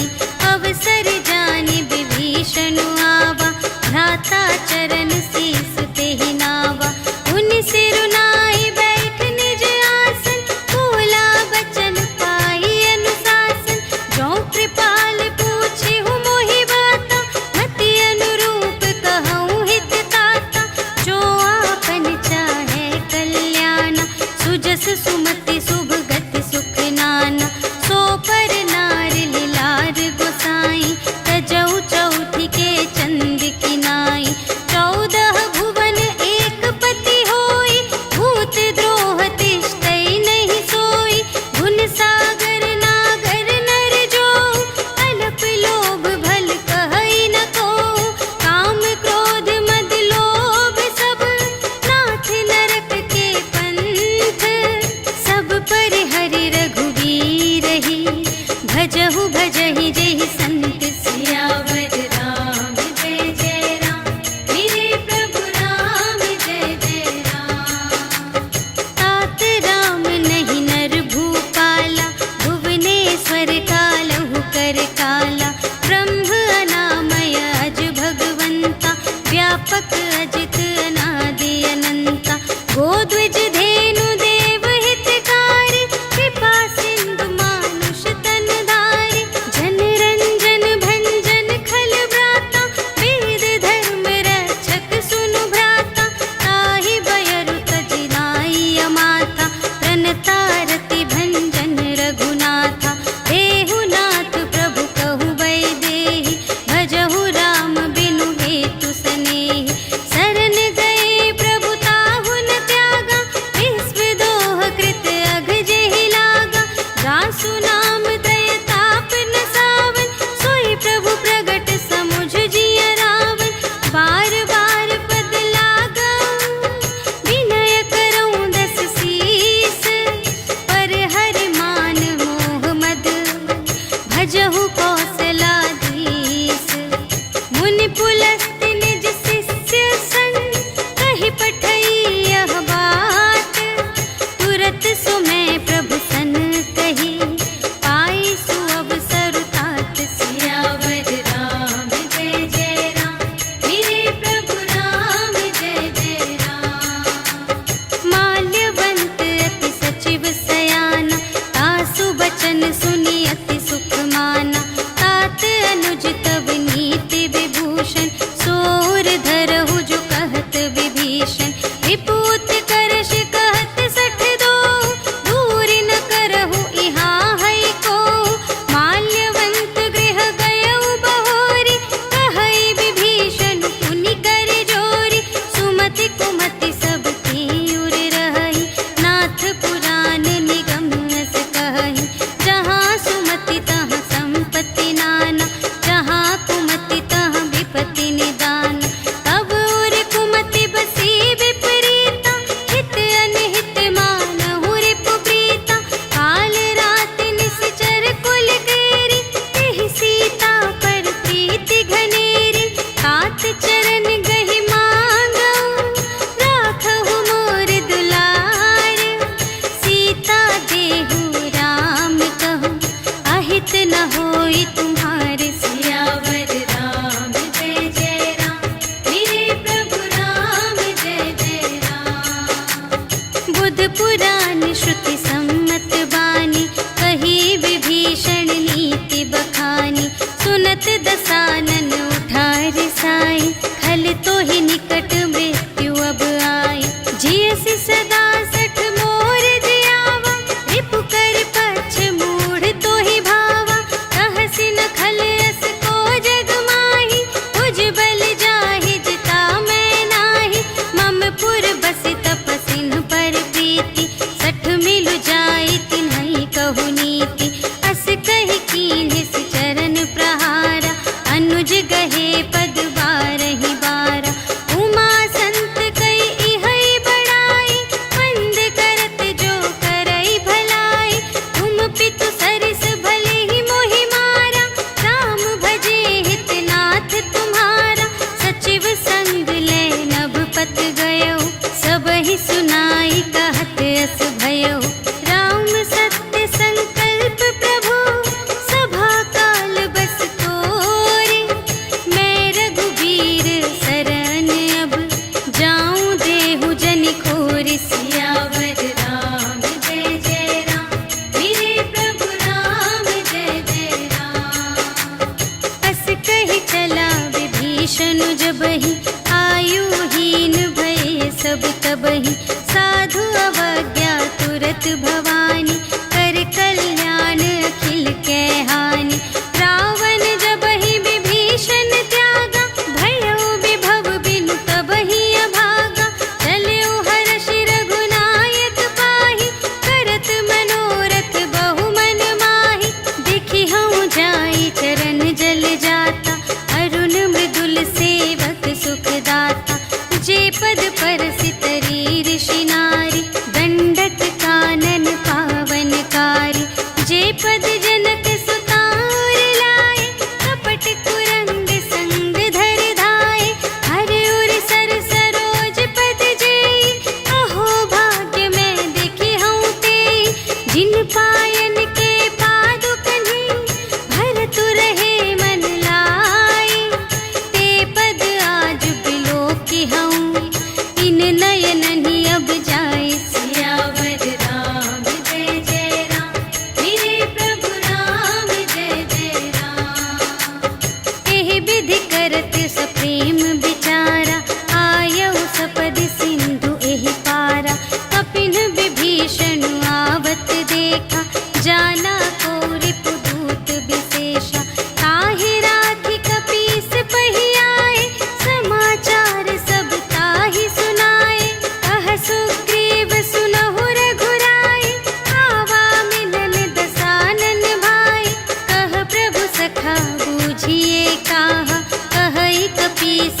अवसर जानि विभीषण आवा, भ्राता चरण शीस तेहि नावा। उनि सिरुनाई बैठ निज आसन, बोला बचन पाई अनुशासन। जो कृपाल पूछिहु मोहि बाता, मति अनुरूप कहूँ हित ताता। जो आपन चाहे कल्याण, सुजस सुमति शुभ गति सुख नाना। सो पर नार लिलार गोसाई, तजौ चौथि के चंद किनाई। 14 भुवन एक पति होई, भूत द्रोह तिष्ठै नहीं सोई। गुण सागर नागर नर जो, अल्प लोभ भल कहै न कोउ। काम क्रोध मद लोभ सब, नाथ नरक के पंथ। सब पर हरि रघुवीर ही, भजहु भजहि जेहि संत। सियावर राम जय जय राम, मेरे प्रभु राम जय जय राम। तात राम नहीं नर भूपाला, भुवनेश्वर कालहु कर काला। ब्रह्म अनामय अज भगवंता, व्यापक अजित अनादि अनंता। गोद्विज धेनु देव हितकारी, कृपा सिंधु भजहु कौशलाधीश। मुनि पुलस्त्य निज शिष्य संग कहि पठई यह बात। तुरत सुमय प्रभु सन कही पाई सुअवसर तात। सियावर राम जय जय राम, मेरे प्रभु राम जय जय राम। माल्यवंत अति सचिव सयाना, तासु बचन सुनि अति सुख माना। तात अनुज तब नीति विभूषण, सोर धरहु जो कहत विभीषण। विपूत करश कहत सठ दो, दूर न करहु इहाँ है को। माल्यवंत गृह गयउ बहोरी, कहई विभीषण पुनि कर जोरी। सुमति कुमति सब की उर रहई, नाथ पुराण निगम अस कहई। जहाँ सुमति तहाँ संपत्ति नाना, जहाँ कुमति तहाँ विपत्ति निदान। तब उर कुमति बसी विपरीता, हित अनहित मानहु रिपु प्रीता। काल रात निश्चर कुल केरी, तेहि सीता पर प्रीति घनेरी। तात चरण गहि मांगऊ, राखहु मोर दुलार। सीता देहु राम कहूँ, अहित न होई तुम्हारे। सियावर राम जय जय राम, मेरे प्रभु राम जय जय राम। बुध पुराण श्रुति सम्मत बानी, कही विभीषण नीति बखानी। सुनत दसानन उठा रिसाई, खल तो ही निकट मृत्यु अब आई। जियसि सदा सठ मोर जियावा, रिपु कर पक्ष मूढ़ तो ही भावा। कहसि न खल अस को जग माही, तुझ बल जाहि जिता मैं नाही। मम पुर बसि तपसिन पर प्रीति, सठ मिलु जाई तिन्हई कहु नीति। अस कहि कीन्हिस चरण प्रहारा, अनुज गहे पद बारहि बारा। उमा संत कई इहै बड़ाई, मंद करत जो करई भलाई। तुम पितु सरिस भले ही मोहि मारा, राम भजे हित नाथ तुम्हारा। सचिव संग ले नभ पत गयो, सबहि सुनाई कहत अस भयो। राम सत्य संकल्प प्रभु, सभा काल बस तोरे। मैं रघुबीर शरण अब, जाऊं देहु जनि खोरि। सियावर राम जय जय राम, मेरे प्रभु राम जय जय राम। अस कहि चला विभीषण जबहि, आयुहीन भये सब तबहि। साधु अवज्ञा तुरत भवानी, कर कल्याण अखिल कै हानि। रावण जबहि विभीषण त्यागा, भयउ विभव बिनु तबहि अभागा। चलउ हर्षि रघुनायक पाहि, करत मनोरथ बहु मन माहि। देखि हऊँ जाई चरण जल जाता, अरुण मृदुल सेवक सुखदाता। जे पद परसितरी ऋषि नारी, दंडक कानन पावनकारी। जे पद जनक सुतार लाए, कपट कुरंग संग धर धाए। हर उर सर सरोज पद जेई, अहो भाग्य मैं देखी हूँ तेई। जिन पायन के पादुकन्हि, भरतु रहे मन लाए। ते पद आज बिलोकी हूँ, इन नयनहि अब जाए। सियावर राम जय जय राम, मेरे प्रभु राम जय जय राम। एहि विधि करत सप्रेम विचारा, आयउ सपदि सिंधु एहि पारा। कपिन विभीषण आवत देखा, जाना को रिपुदूत विशेषा। ताहि राखि कपीस पहियाए, समाचार सब ताहि सुनाए। कह सुग्रीव सुनहु रघुराई, आवा मिलन दसानन भाई। कह प्रभु सखा बूझिए काहा, कहई कपीस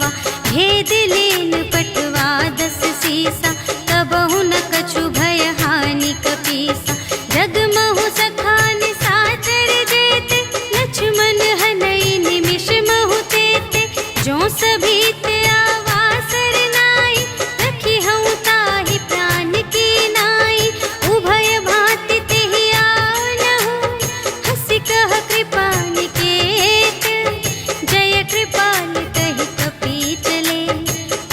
गावा। भेद लेन पटवा 10 सीसा, कबहु न कछु भय हानि कपीसा। जगमहु सखान साचर जेते, लक्ष्मण हनई निमिष महु तेते। जो सभी ते आवासर नाई, रखी हूँ ताहि प्राण की नाई। उभय भांति तेहि आनहु, हंसि कह कृपा निकेत। जय कृपाल कहि कपि चले,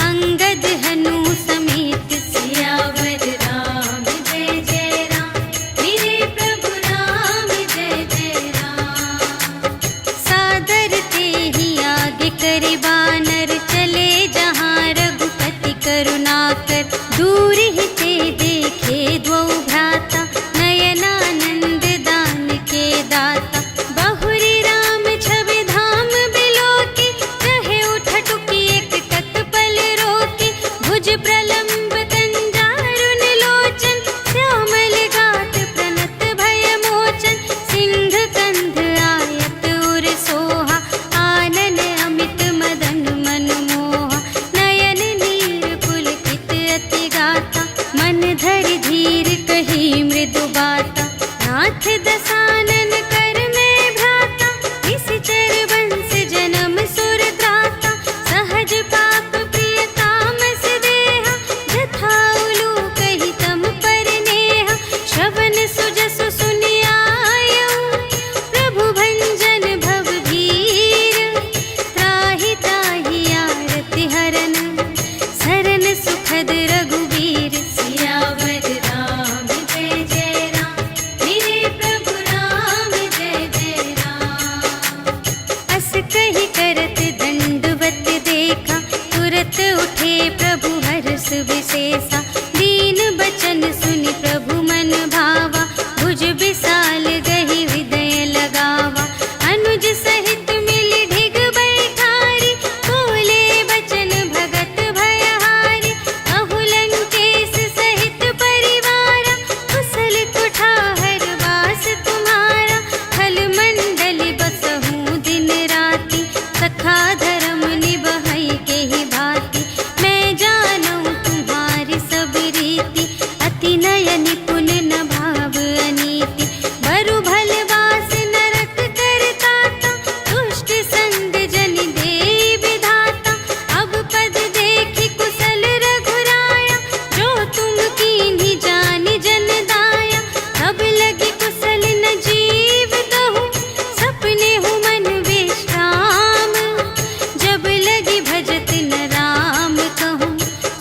अंगद हनु समेत। सियावर राम जय जय राम, मेरे प्रभु राम जय जय राम। सादर तेहि आगे करि बानर, चले जहाँ रघुपति करुणाकर। दूर ही ते देखे द्वौ भ्राता, नयनानंद दान के दाता। बहुरी राम छवि धाम बिलोके, रहे उठ टुकी एक तत्पल रोके। भुज प्रलंब कंजारुन लोचन, श्यामल गात प्रणत भय मोचन। सिंध कंध आयत उर सोहा, आनन अमित मदन मनमोहा। नयन नीर पुलकित अति गाता, मन धरि धीर कही मृदु बाता। नाथ दसानन कर में भ्राता, निश्चर वंश जन्म सुर त्राता। सहज पाप प्रिय तामस देहा, जथा उलूकहि तम पर नेहा। श्रवण सुजसु सुनियायऊ, प्रभु भंजन भव भीर। त्राहि ताहि आरति हरन, सरन सुखद रघुबीर। सियावर राम जय जय राम, मेरे प्रभु राम जय जय राम। अस कहि करत दंडवत देखा, तुरत उठे प्रभु हर्ष विशेषा। दीन बचन सुनि प्रभु मन भावा, भुज विशाल गहि हृदय लगावा। अनुज सहित मिलि ढिग बैठारी, बोले बचन भगत भयहारी। अहु लंकेश सहित परिवारा, कुशल कुठार वास तुम्हारा। खल मंडल बसहु दिन राति, सखा धर्म निबहै केहि भांति। मैं जानऊँ तुम्हारी सब रीति, अति नय निपुण न भाव अनीति। बरु भल वास नरक करताता, दुष्ट संग जन देई विधाता। अब पद देखि कुशल रघुराया, जो तुम कीन्ही जानि जन दाया। तब लगी कुशल न जीव कहूँ, सपने हूँ मन विश्राम। जब लगी भजत न राम कहूँ,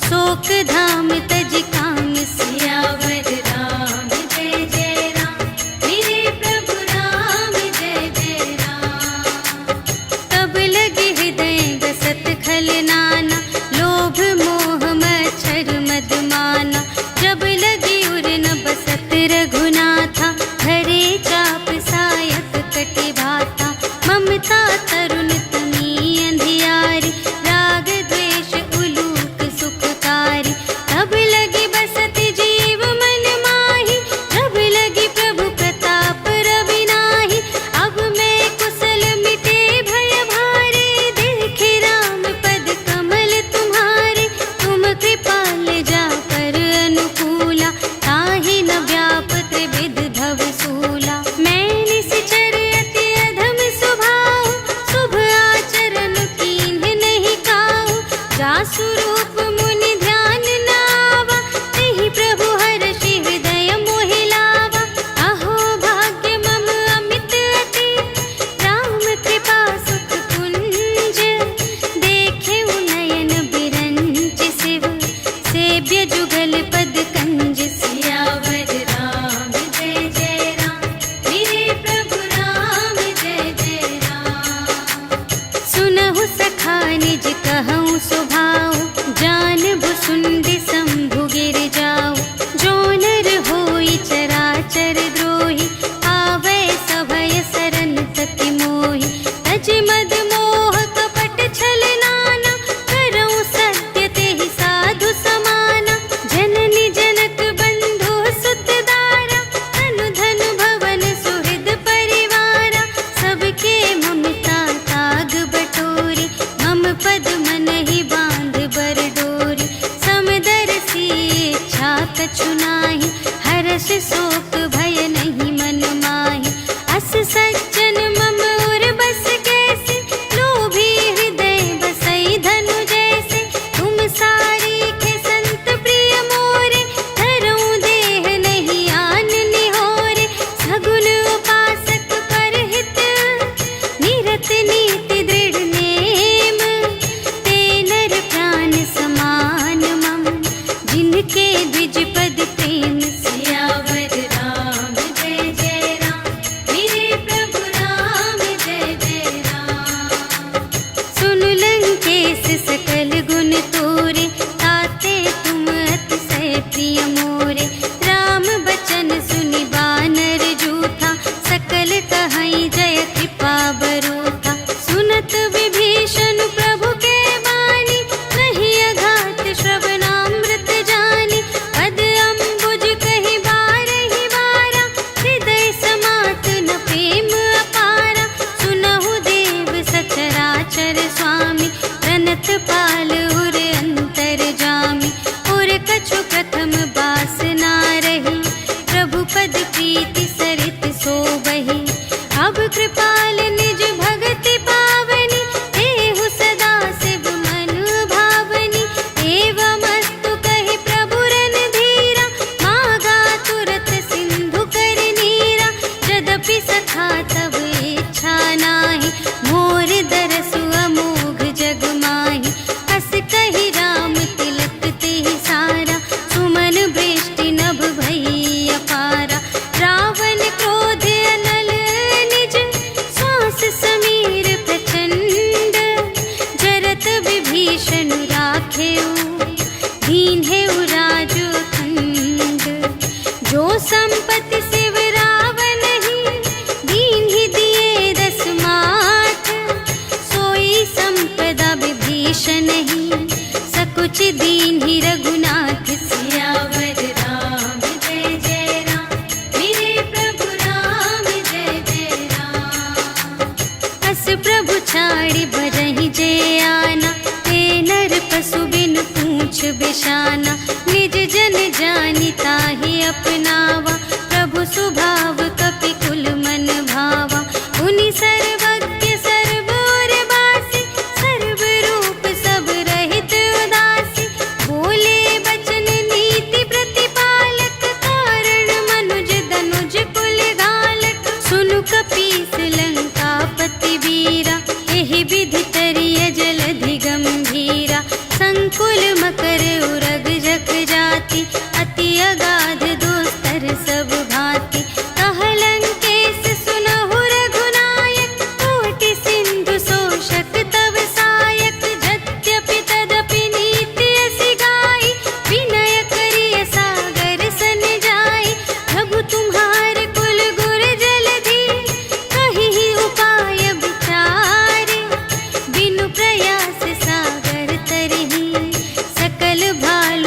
शोक धाम तज काम। सियावर राम जय जय राम, मेरे प्रभु राम जय जय राम। तब लगे हृदय गसत खल नाना, लोभ मोह मच्छर मद माना। जब लगी उर न बसत रघुनाथा, धरे चाप सायक कटि भाता। ममता तरुण तनी अंधियारी, राग द्वेष उलूक सुखकारी। तब लगी बसत जीव मन माही, जब लगी प्रभु प्रताप रवि नाही। अब मैं कुशल मिटे भय भारे, देखे राम पद कमल तुम्हारे। तुम कृपाल जा पर अनुकूला, ताहि न व्यापत विध भव सूला। मैं निश्चर अति अधम स्वभाव, शुभ आचरण कीन्ह नहीं काहू। जासु रूप मुनि ध्यान न आवा, तेहि प्रभु हर्षि हृदय मोहि लावा। अहो भाग्य मम अमित अति, राम कृपा सुख कुंज। देखे नयन बिरंच शिव, सेव्य जुगल पद कंज। सियावर राम जय जय राम, मेरे प्रभु राम जय जय राम। सुनहु सखा निज कहऊँ सुभाऊ, हर्ष शोक भय नहीं मन माहि। अस सज्जन मम उर बस कैसे, लोभी हृदय बसई धनु जैसे। तुम सारीखे संत प्रिय मोरे, धरऊं देह नहीं आन निहोरे। सगुन उपासक परहित, निरत नीति दृढ़ नेम। ते नर प्राण समान मम, जिनके द्विज पद प्रेम। सियावर राम जय जय राम, मेरे प्रभु राम जय जय राम। सुन लंकेश सकल गुण तोरे, ताते तुम अतिशय प्रिय मोरे। राम बचन सुनि बानर जूथा, सकल कहई जय कृपा बरूथा। सुनत विभीषण प्रभु के बानी, नहीं अघात श्रवणामृत जानी। पद अम्बुज कहि बारहि बारा, हृदय समात न प्रेम अपारा। सुनहु देव सचराचर स्वामी, प्रणत पाल उर अंतर जामी। उर कछु प्रथम बासना रही, प्रभु पद प्रीति सरित सोबहि। अब कृपाल निज भगति पावनी, देहु सदा शिव मन भावनी। एवमस्तु कहि प्रभु रणधीरा, मागा तुरत सिंधु कर नीरा। यद्यपि सखा तब इच्छा नाही, मोर दरसु अमोघ जग माहि। अस कहि राम तिलक तेहि सारा, सुमन वृष्टि नभ भई अपारा। रावण क्रोध अनल निज, श्वास समीर प्रचंड। जरत विभीषण राखेउ, दीन्हेउ राजु खंड। जो संपत्ति शिव रावण ही, दीन्हि दिए दस माठ। सोई संपदा विभीषण ही, सकुच दीन्हि रघुनाथ। सियावर राम जय जय राम, मेरे प्रभु राम जय जय राम। अस प्रभु छाड़ि भरहि जे आना, ते नर पशु बिन पूछ बिशाना। निज जन जानि ताहि अपनावा, प्रभु सुभाव कपि कुल मन भावा। उनि सर्वज्ञ सर्व और बासी, सर्व रूप सब रहित उदासी। बोले बचन नीति प्रतिपालक, कारण मनुज दनुज कुल घालक। सुनु कपीस लंकापति वीरा, एहि विधि तरिय जलधि गंभीरा। संकुल मकर उरग जख जाति, अति अगाध दोस्तर सब भांति। कह लंकेश सुनहु रघुनायक, कोटि सिंधु शोषक तव सायक। यद्यपि तदपि नीति असि गाई, विनय करिय सागर सन जाई। प्रभु तुम्हार कुल गुर जलधि, कहिहि उपाय विचारे। बिनु प्रयास सागर तरहि, सकल भालु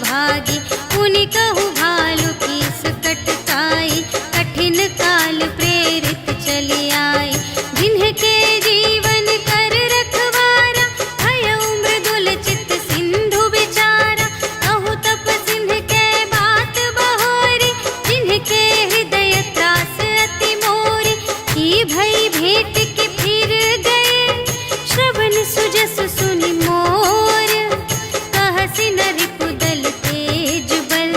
भागी। पुनि कहु भालु कीस कटकाई, कठिन काल प्रेरित चली आई। जिन्हके जीवन कर रखवारा, भयउ मृदुल चित सिंधु विचारा। कहु तप सिंध के बात बहोरी, जिन्हके हृदय त्रास अति मोरी। की भई भेंट के फिर गए, श्रवण सुजस सुनि मोर। कहसि न रिपुदल तेज बल,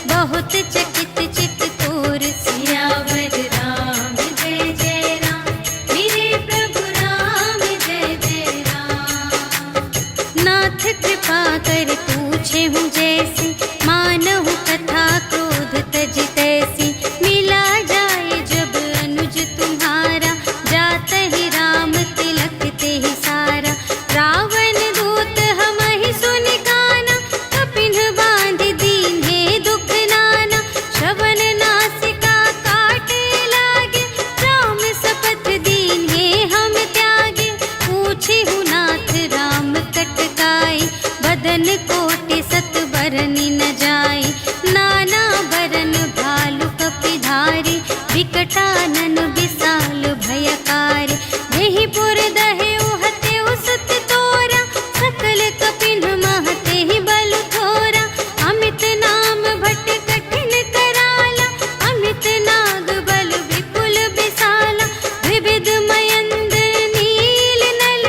बहुत चकित चित तोर। सियावर राम जय जय राम, मेरे प्रभु राम जय जय राम। नाथ कृपा कर पूछे हूँ जैसी, मानहु कथा क्रोध तज तैसी। मिला जाए जब अनुज तुम्हारा, जात ही राम तिलक ते ही सारा। रावण दूत हमहि सुनि काना, कपिन बांध दीन्हे दुख नाना। श्रवण नासिका काटे लागे, राम शपथ दीन्हे हम त्यागे। पूछे हूँ नाथ राम कटकाई, बदन कोटि सत बरनि न जाई। नाना बरन भालु कपिधारी, विकटानन विशाल भयकारी। देहि पुर दहेउ हतेउ सुत तोरा, सकल कपिन महते ही बल थोरा। अमित नाम भट कठिन कराला, अमित नाग बल विपुल विशाला। विविध मयंद्र नील नल,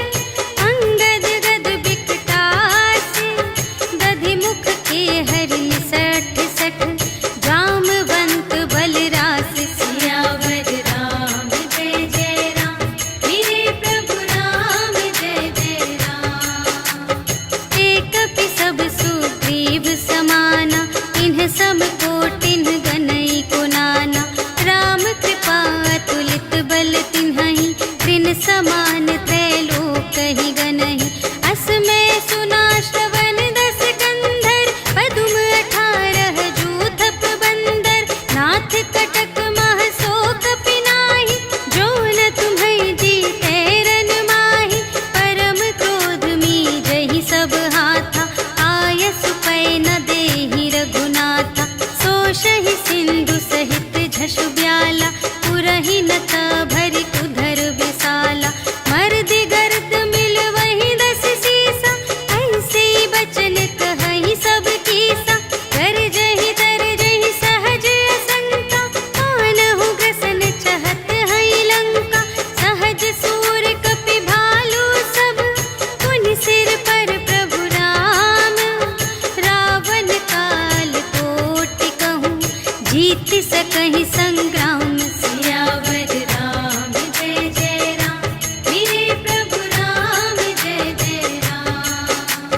अंगद गद विकटासी। दधि मुख के हरि सठ सठ, जामवंत बलरास। सियावर राम जय जय राम, मेरे प्रभु राम जय जय राम। एक कपि सब सुग्रीव समाना, इन्ह सम कोटिन गनई को नाना। राम कृपा अतुलित बल तिन्हहि, त्रिन समान त्रैलोक ही गनहि। अस में सुना श्रवण दस कंधर, पदुम 18 जूथप बंदर। नाथ कटक मह सो कपिनाहि, जो न तुम्हें जीते रन माहि। परम क्रोध मीजहि सब हाथा, आयसु पै न देहि रघुनाथा। सोषहि सिंधु सहित झषु ब्याला, पुरहि न भरि उधर विशाला। मर्दि गर्द मिल वही 10 सीसा, ऐसे बचन कहहि सब कीसा। गरजहि तरजहि सहज असंका, मानहु ग्रसन चहत हई लंका। सहज सूर कपि भालु सब, पुनि सिर पर प्रभु राम। रावण काल कोटि कहूँ, जीत सकहि संग्राम। सियावर राम जय जय राम, मेरे प्रभु राम जय जय राम।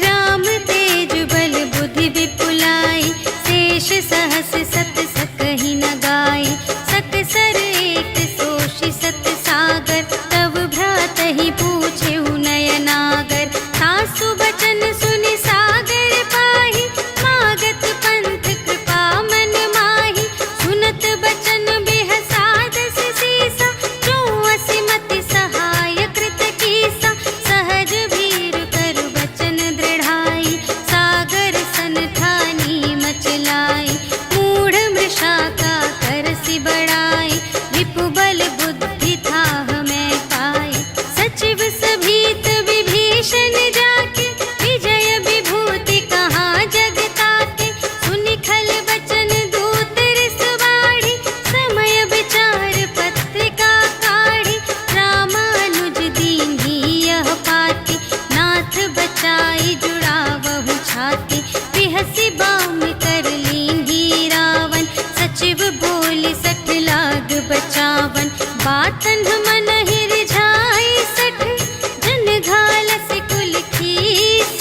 राम तेज बल बुद्धि विपुलाई, शेष सहस सत सकहि न गाई। सकसर एक सोषि सत सागर, तब भ्रातहि पूछेहु नयनागर। सासु बचन सुनि सागर पाहि, मागत पंथ कृपा मन माहि। सुनत बचन बिहसादस सीसा, जो असिमति सहाय कृत कीसा। सहज भीर कर बचन दृढ़ाई, सागर सन ठानी मचलाई। मूढ़ मृषा का करसि बड़ाई, रिपु बल बुद्धि थाह मैं पाई। सचिव सभीत विभीषण जाके, विजय विभूति कहाँ जग ताके। सुनि खल बचन दूत रिस बाढ़ी, समय विचार पत्रिका काढ़ी। रामानुज दीन्ही यह पाती, नाथ बचाई जुड़ावहु छाती। बिहसि बाम कर लीन्ही रावण, सचिव बोलि 60 लाग बचावन। बातन मन ही रिझाई 60, जन घालसि कुल खीस।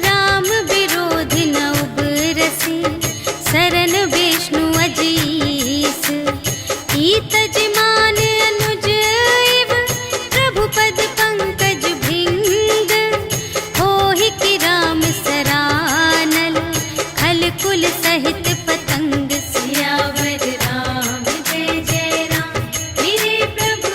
राम विरोधि न उबरसि, सरन विष्णु अजीस। ईतज मान अनुज इव, प्रभु पद पंकज भृंग। होहि कि राम सरानल, खल कुल सहित पतंग। सियावर राम जय जय राम, मेरे प्रभु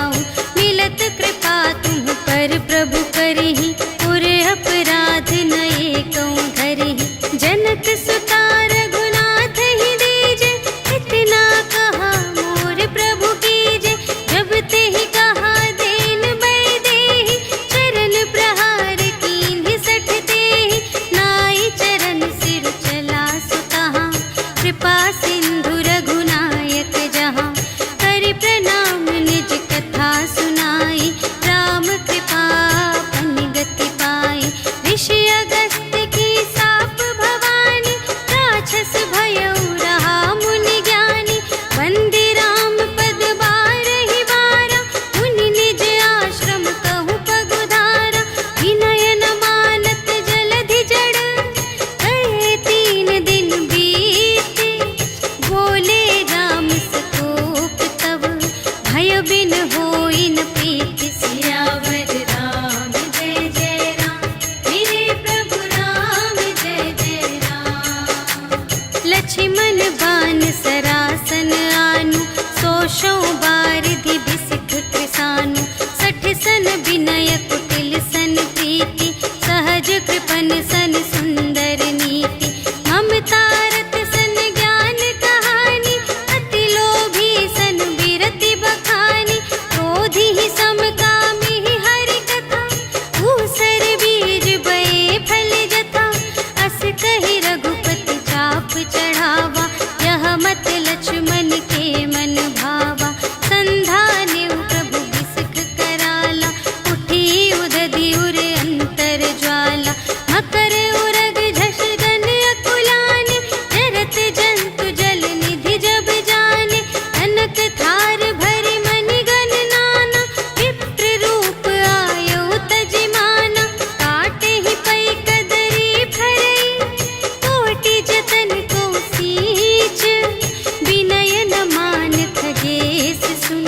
जाऊं। मिलत कृपा तुम पर प्रभु करही, और अपराध नए कहूँ धरही। जनक सुता रघुनाथ ही दीजे, इतना कहा मोर प्रभु कीजे। जब ते ही कहा देन बै देहि, चरण प्रहार कीन्हि सठ तेहि। नाई चरण सिर चला सुतहा, कृपा सिंधु रघुनायक जहाँ। करि प्रणाम निज कथा सुनाई, राम कृपा पन गति पाई। ऋषि अगस्त्य की साप भवानी, राक्षस भयउ रहा मुनि ज्ञानी। वंदे राम पद बारहि बारा, मुनि निज आश्रम कहूँ पगुधारा। विनय न मानत जलधि जड़, कहे 3 दिन बीते। बोले राम सकोप तब, भय बिन होई न प्रीति। सियावर राम जय जय राम, मेरे प्रभु राम जय जय राम। लक्ष्मण बान सरासन आनु, सोशौ बारिधि बिसिख कृसानु। 60 सन विनय कुटिल सन प्रीति, सहज कृपन सन सुंदर नीति। ममता रत सन ज्ञान कहानी, अति लोभी सन बिरति बखानी। क्रोधी ही समकामी ही हरि कथा, ऊसर बीज बये फल जथा। अस कहि रघुपति चाप चढ़ावा, यह मत लक्ष्मण के मन भावा। संधानेउ प्रभु बिसख कराला, उठी उदधि उर अंतर ज्वाला। मकर उरग झष गन अकुलाने, जरत जंतु जल निधि जब जाने। कनक थार भरि मनि गण नाना, विप्र रूप आयउ तजिमाना। काटे ही पै कदरी फरई, कोटि जतन को सींच। विनय न मान खगेश सुन,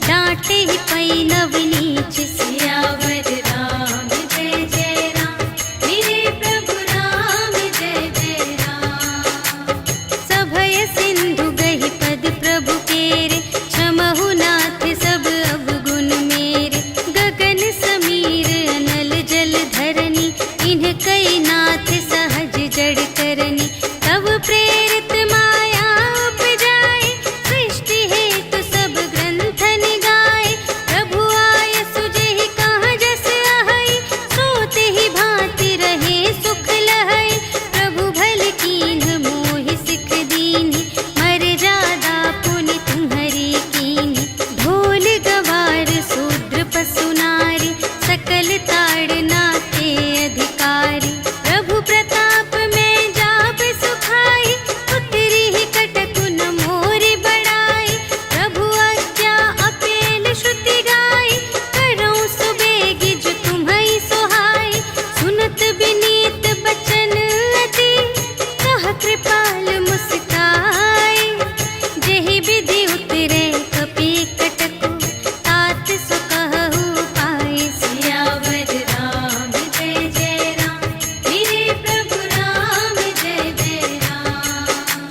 डांटे ही पै नव नीच। सियावर राम जय जय राम, मेरे प्रभु राम जय जय राम। सभय सिंधु गहि पद प्रभु केरे, क्षमहु नाथ सब अवगुण मेरे। गगन समीर अनल जल धरनी, इन्ह कई नाथ सहज जड़ करनी। तब प्रेरित माया उपजाए, सृष्टि हेतु सब ग्रंथ निगाए। प्रभु आय सुजेहि कहाँ जस अहै, सोते ही भांति रहे सुख लहै। प्रभु भल कीन्ह मोहि सिख दीन्हि, मर्यादा पुनि तुम्हरी कीन्हि। ढोल गवार शूद्र पशु नारी, सकल ताड़ना के अधिकारी। प्रभु प्रताप में जाप सुखाई, उतरी ही कटकु न मोरि बड़ाई। प्रभु आज्ञा अपेल श्रुति गाई, करऊँ सुबेगी जो तुम्है सोहाई। सुनत विनीत बचन अति, कह कृपाल मुस्काई। जेहि विधि उतरे कपि कटकु, तात सो कहु पाई। सियावर राम जय जय राम, मेरे प्रभु राम जय जय राम।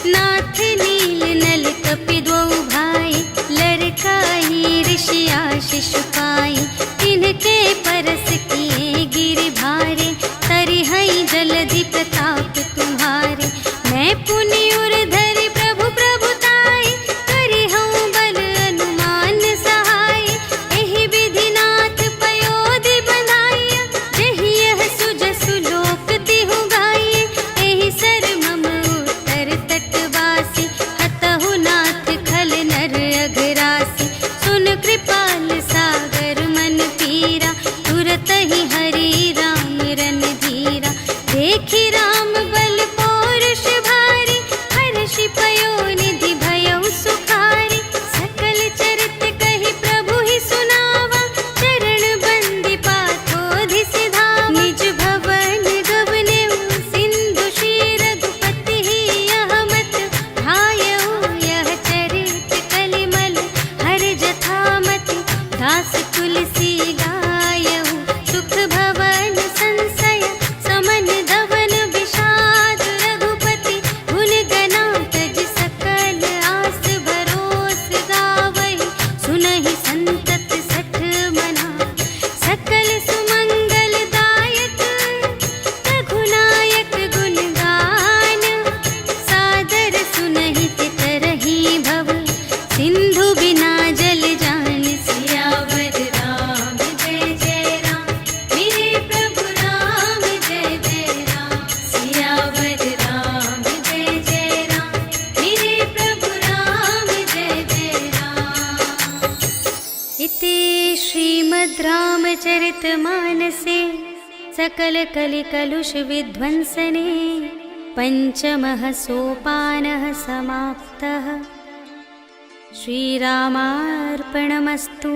नाथ नील नल कपि द्वौ भाई, लरकाई ऋषि आशीष पाई। तिनके परस किए गिर भारे, तरिहै जलधि प्रताप तुम्हारे। मैं पुनि उर धरि प्रभु प्रभुताई, करिहउँ बल अनुमान सहाय। एहि विधि नाथ पयोधि बंधाइया, जेहि यह सुजसु लोक तिहु गाइए। एहि सर मम उत्तर तटवासी, हतहु नाथ खल नर अघरासी। सुन कृपाल सागर मन पीरा, तुरत ही हरि राम रन धीरा। देखि राम बल पौरुष भारी, हर्षि पयोनिधि भयउ सुखारी। सकल चरित कहि प्रभु ही सुनावा, चरण बंदी पाथोधि सिधावा। निज भवन गवनेउ सिंधु श्री रघुपति ही, यह मत ढायउ यह चरित कलिमल। हर जथा मति दास तुलसी गायउ, सुख भवन संशय समन धवन विषाद। रघुपति भुल गना तज सकल आस, भरोस गावहि सुनहि संत श्रीमद् रामचरितमानसे सकलकलिकलुषविध्वंसने पञ्चमः सोपानः समाप्तः। श्रीरामार्पणमस्तु।